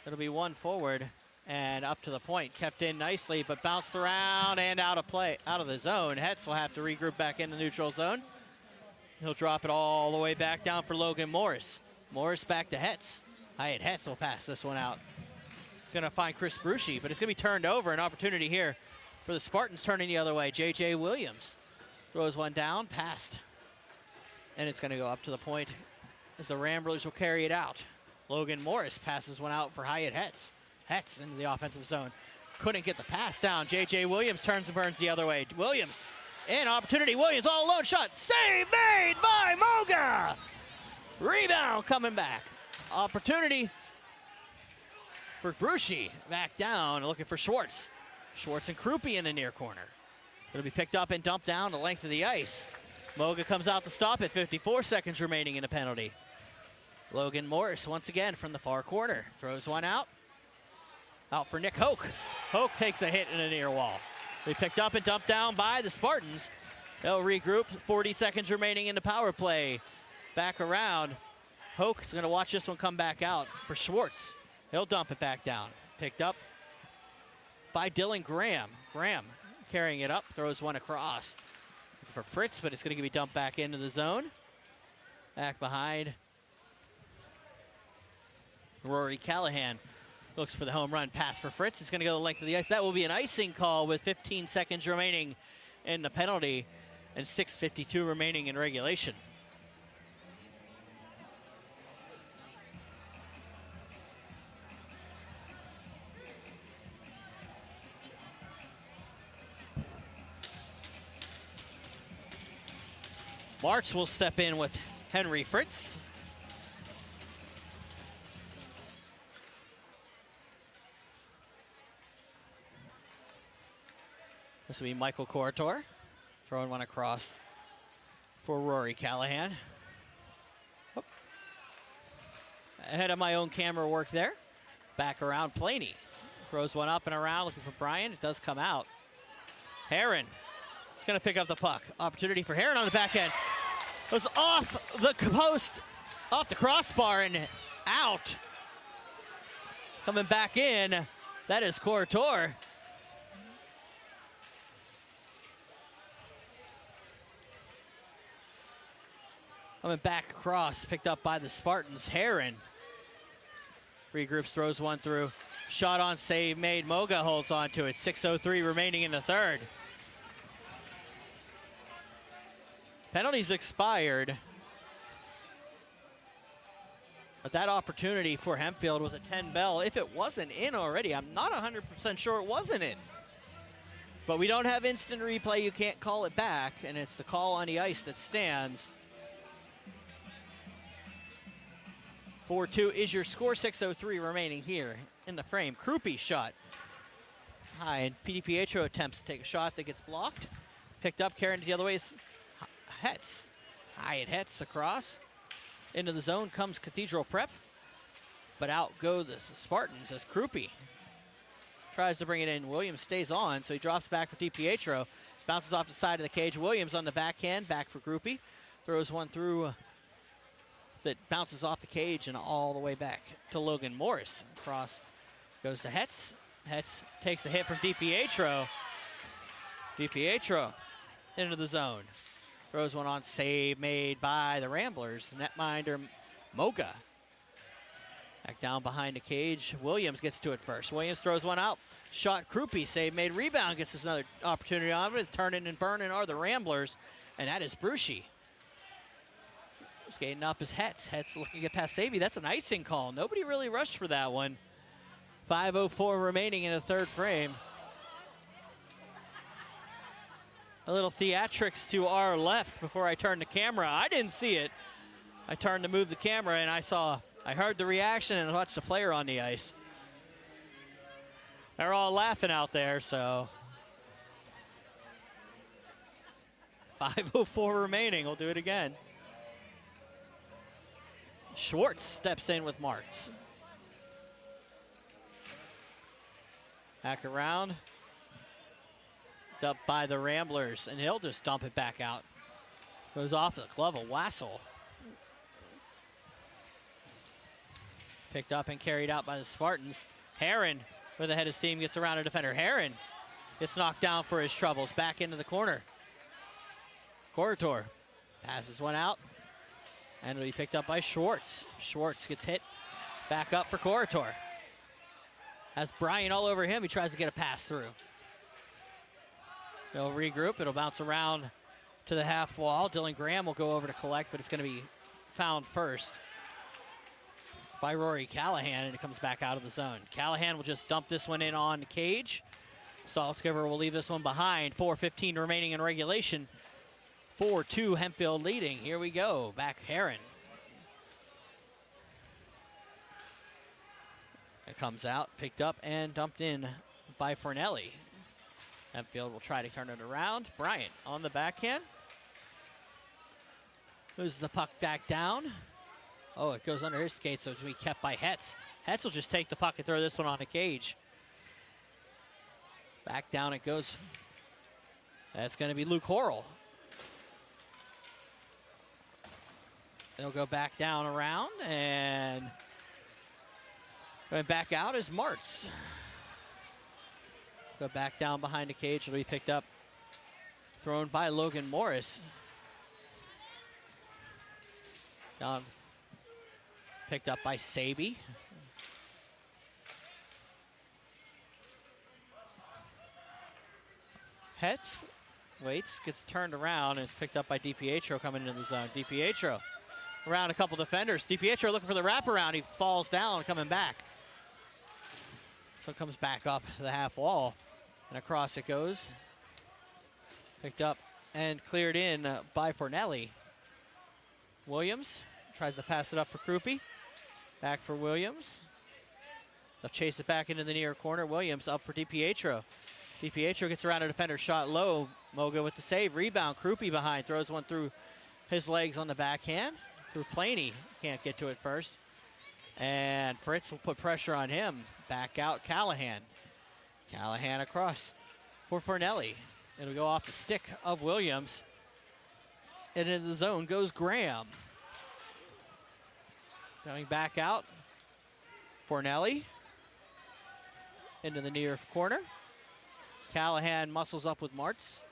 It'll be one forward and up to the point. Kept in nicely, but bounced around and out of play, out of the zone. Hetz will have to regroup back in the neutral zone. He'll drop it all the way back down for Logan Morris. Morris back to Hetz. Hyatt Hetz will pass this one out. He's gonna find Chris Brucey, but it's gonna be turned over. An opportunity here for the Spartans turning the other way. JJ Williams throws one down, passed. And it's gonna go up to the point as the Ramblers will carry it out. Logan Morris passes one out for Hyatt Hetz. Hetz into the offensive zone. Couldn't get the pass down. JJ Williams turns and burns the other way. Williams in opportunity. Williams all alone shot. Save made by Moga. Rebound coming back. Opportunity for Brucey. Back down looking for Schwartz. Schwartz and Krupe in the near corner. It'll be picked up and dumped down the length of the ice. Moga comes out to stop it. 54 seconds remaining in a penalty. Logan Morris once again from the far corner. Throws one out. Out for Nick Hoke. Hoke takes a hit in a near wall. They picked up and dumped down by the Spartans. They'll regroup. 40 seconds remaining in the power play. Back around. Hoke is going to watch this one come back out for Schwartz. He'll dump it back down. Picked up by Dylan Graham. Graham carrying it up. Throws one across for Fritz, but it's going to be dumped back into the zone. Back behind. Rory Callahan looks for the home run pass for Fritz. It's going to go the length of the ice. That will be an icing call with 15 seconds remaining in the penalty and 6:52 remaining in regulation. Marks will step in with Henry Fritz. This will be Michael Cortor throwing one across for Rory Callahan. Oh. Ahead of my own camera work there. Back around, Planey throws one up and around looking for Brian. It does come out. Heron is going to pick up the puck. Opportunity for Heron on the back end. It was off the post, off the crossbar and out. Coming back in, that is Cortor. Coming back across, picked up by the Spartans. Heron regroups, throws one through. Shot on, save made. Moga holds on to it. 6:03 remaining in the third. Penalties expired. But that opportunity for Hempfield was a 10 bell. If it wasn't in already, I'm not 100% sure it wasn't in. But we don't have instant replay. You can't call it back, and it's the call on the ice that stands. 4-2 is your score. 6:03 remaining here in the frame. Krupe shot high, and PDPHO attempts to take a shot that gets blocked. Picked up, carrying it the other way is Hetz. High at Hetz across. Into the zone comes Cathedral Prep, but out go the Spartans as Krupe tries to bring it in. Williams stays on, so he drops back for DiPietro. Bounces off the side of the cage. Williams on the backhand, back for Krupe. Throws one through that bounces off the cage and all the way back to Logan Morris. Cross goes to Hetz. Hetz takes a hit from DiPietro. DiPietro into the zone. Throws one on, save made by the Ramblers. Netminder Moga. Back down behind the cage. Williams gets to it first. Williams throws one out. Shot Krupe, save made. Rebound gets us another opportunity on it. Turning and burning are the Ramblers, and that is Brucey. Skating up is Hetz. Hetz looking to get past Savy. That's an icing call. Nobody really rushed for that one. 5:04 remaining in the third frame. A little theatrics to our left before I turned the camera. I didn't see it. I turned to move the camera and I heard the reaction and watched the player on the ice. They're all laughing out there, so. 5:04 remaining, we'll do it again. Schwartz steps in with Martz. Back around. Up by the Ramblers, and he'll just dump it back out. Goes off the glove of Wassel. Picked up and carried out by the Spartans. Heron, with the head of steam, gets around a defender. Heron gets knocked down for his troubles. Back into the corner. Corridor passes one out, and it'll be picked up by Schwartz. Schwartz gets hit. Back up for Corridor. Has Brian all over him. He tries to get a pass through. They'll regroup. It'll bounce around to the half wall. Dylan Graham will go over to collect, but it's going to be found first by Rory Callahan, and it comes back out of the zone. Callahan will just dump this one in on the cage. Saltzgiver will leave this one behind. 4:15 remaining in regulation. 4-2 Hempfield leading. Here we go. Back Heron. It comes out, picked up, and dumped in by Fornelli. Hempfield will try to turn it around. Bryant on the backhand. Moves the puck back down. Oh, it goes under his skates, so it's going to be kept by Hetz. Hetz will just take the puck and throw this one on the cage. Back down it goes. That's going to be Luke Horrell. They'll go back down around, and going back out is Martz. Go back down behind the cage. It'll be picked up. Thrown by Logan Morris. Down. Picked up by Saby. Hetz waits, gets turned around, and it's picked up by DiPietro coming into the zone. DiPietro around a couple defenders. DiPietro looking for the wraparound. He falls down, coming back. So it comes back up to the half wall. And across it goes. Picked up and cleared in by Fornelli. Williams tries to pass it up for Krupe. Back for Williams. They'll chase it back into the near corner. Williams up for DiPietro. DiPietro gets around a defender, shot low. Moga with the save. Rebound. Krupe behind. Throws one through his legs on the backhand. Through Planey. Can't get to it first. And Fritz will put pressure on him. Back out Callahan. Callahan across for Fornelli. It'll go off the stick of Williams. And in the zone goes Graham. Coming back out. Fornelli. Into the near corner. Callahan muscles up with Martz.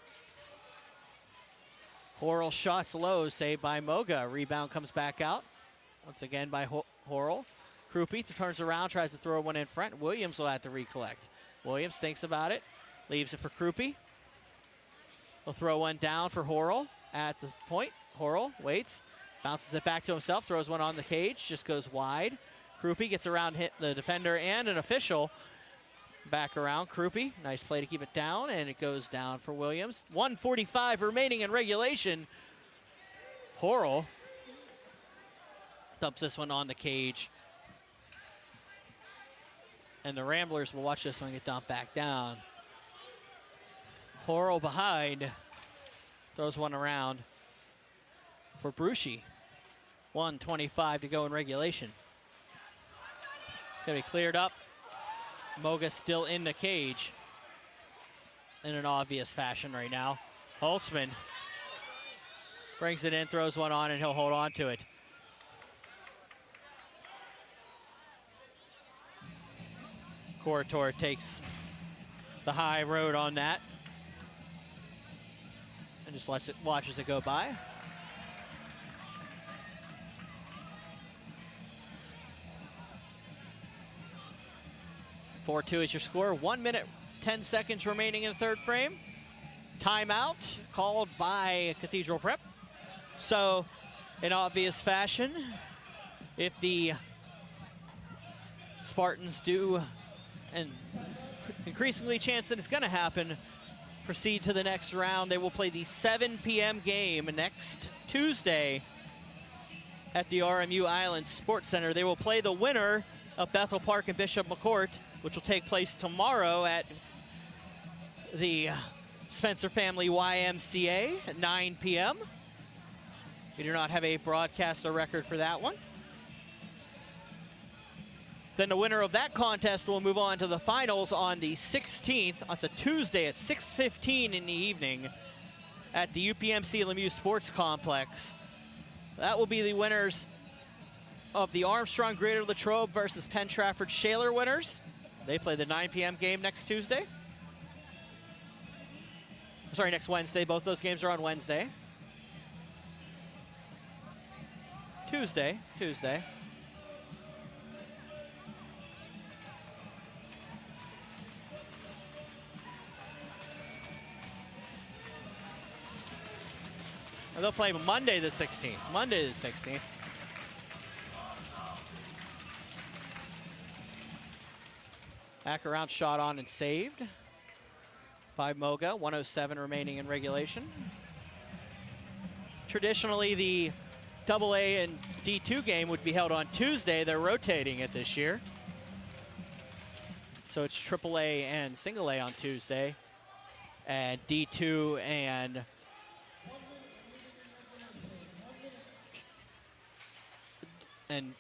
Horrell shots low, saved by Moga. Rebound comes back out. Once again by Horrell. Krupe turns around, tries to throw one in front. Williams will have to recollect. Williams thinks about it, leaves it for Krupe. He'll throw one down for Horrell at the point. Horrell waits, bounces it back to himself, throws one on the cage, just goes wide. Krupe gets around, hit the defender and an official. Back around, Krupe, nice play to keep it down, and it goes down for Williams. 1:45 remaining in regulation. Horrell dumps this one on the cage. And the Ramblers will watch this one get dumped back down. Horrell behind, throws one around for Bruschi. 1:25 to go in regulation. It's gonna be cleared up. Moga still in the cage in an obvious fashion right now. Holtzman brings it in, throws one on, and he'll hold on to it. Corritor takes the high road on that and just watches it go by. (4-2) is your score. 1 minute, 10 seconds remaining in the third frame. Timeout called by Cathedral Prep. So, in obvious fashion, if the Spartans do, and increasingly chance that it's going to happen, proceed to the next round, they will play the 7 p.m. game next Tuesday at the RMU Island Sports Center. They will play the winner of Bethel Park and Bishop McCourt, which will take place tomorrow at the Spencer Family YMCA at 9 p.m. We do not have a broadcaster record for that one. Then the winner of that contest will move on to the finals on the 16th. That's a Tuesday at 6:15 in the evening at the UPMC Lemieux Sports Complex. That will be the winners of the Armstrong Greater Latrobe versus Penn Trafford Shaler winners. They play the 9 p.m. game next Tuesday. Sorry, next Wednesday. Both those games are on Wednesday. Tuesday. And they'll play Monday the 16th. Monday the 16th. Back around, shot on and saved by Moga. 1:07 remaining in regulation. Traditionally, the AA and D2 game would be held on Tuesday. They're rotating it this year. So it's AAA and single A on Tuesday, and D2 and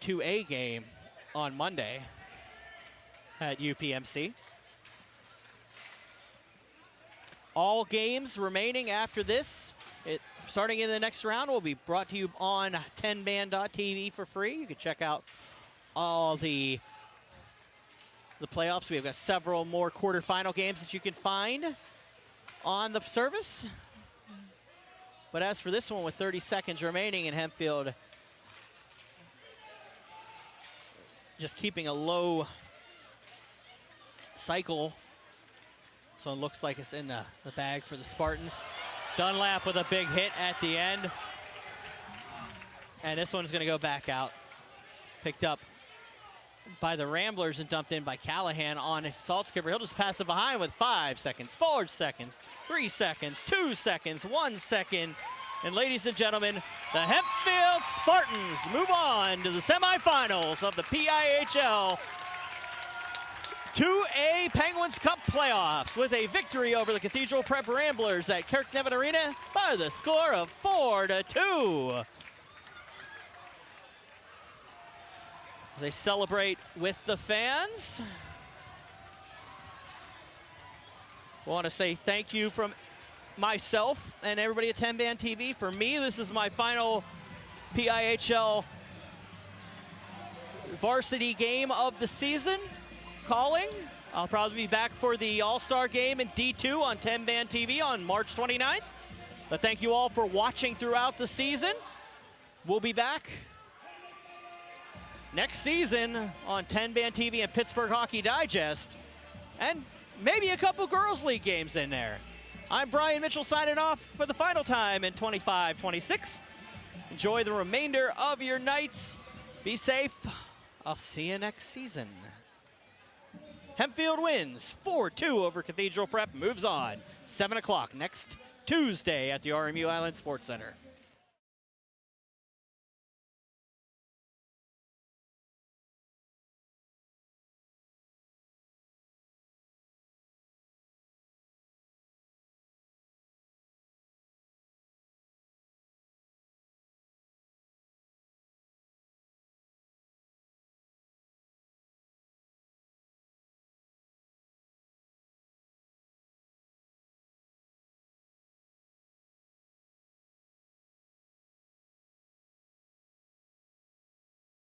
2A game on Monday at UPMC. All games remaining after this, starting in the next round, will be brought to you on 10band.tv for free. You can check out all the playoffs. We've got several more quarterfinal games that you can find on the service. But as for this one, with 30 seconds remaining in Hempfield, just keeping a low cycle. So it looks like it's in the bag for the Spartans. Dunlap with a big hit at the end. And this one's going to go back out. Picked up by the Ramblers and dumped in by Callahan on Saltzgiver. He'll just pass it behind with 5 seconds, 4 seconds, 3 seconds, 2 seconds, 1 second. And ladies and gentlemen, the Hempfield Spartans move on to the semifinals of the PIHL 2A Penguins Cup playoffs with a victory over the Cathedral Prep Ramblers at Kirk Nevin Arena by the score of 4-2. They celebrate with the fans. I want to say thank you from myself and everybody at 10band TV. For me, this is my final PIHL varsity game of the season. Calling. I'll probably be back for the All-Star game in D2 on 10band TV on March 29th. But thank you all for watching throughout the season. We'll be back next season on 10-Band TV and Pittsburgh Hockey Digest, and maybe a couple Girls League games in there. I'm Brian Mitchell signing off for the final time in 25-26. Enjoy the remainder of your nights. Be safe. I'll see you next season. Hempfield wins 4-2 over Cathedral Prep, moves on. 7 o'clock next Tuesday at the RMU Island Sports Center.